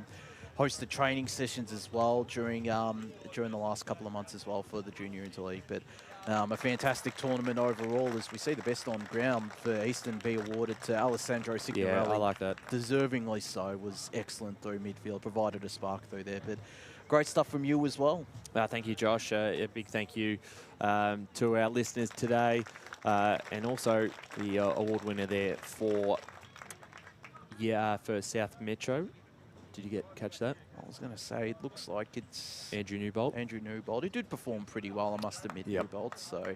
hosted training sessions as well during the last couple of months as well for the Junior Interleague. But a fantastic tournament overall, as we see the best on ground for Easton be awarded to Alessandro Signorelli. Yeah, I like that. Deservingly so. Was excellent through midfield, provided a spark through there. But great stuff from you as well. Thank you, Josh. A big thank you to our listeners today, and also the award winner there for South Metro. Did you catch that? I was going to say, it looks like it's Andrew Newbold. Andrew Newbold, who did perform pretty well, I must admit, Newbold. So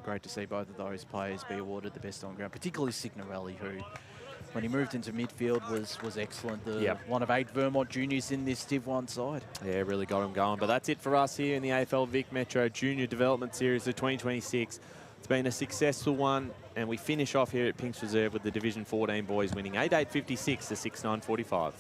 great to see both of those players be awarded the best on ground, particularly Signorelli, who, when he moved into midfield, was excellent. One of 8 Vermont juniors in this Div 1 side. Yeah, really got him going. But that's it for us here in the AFL VIC Metro Junior Development Series of 2026. It's been a successful one, and we finish off here at Pinks Reserve with the Division 14 boys winning 8-8-56 to 6-9-45.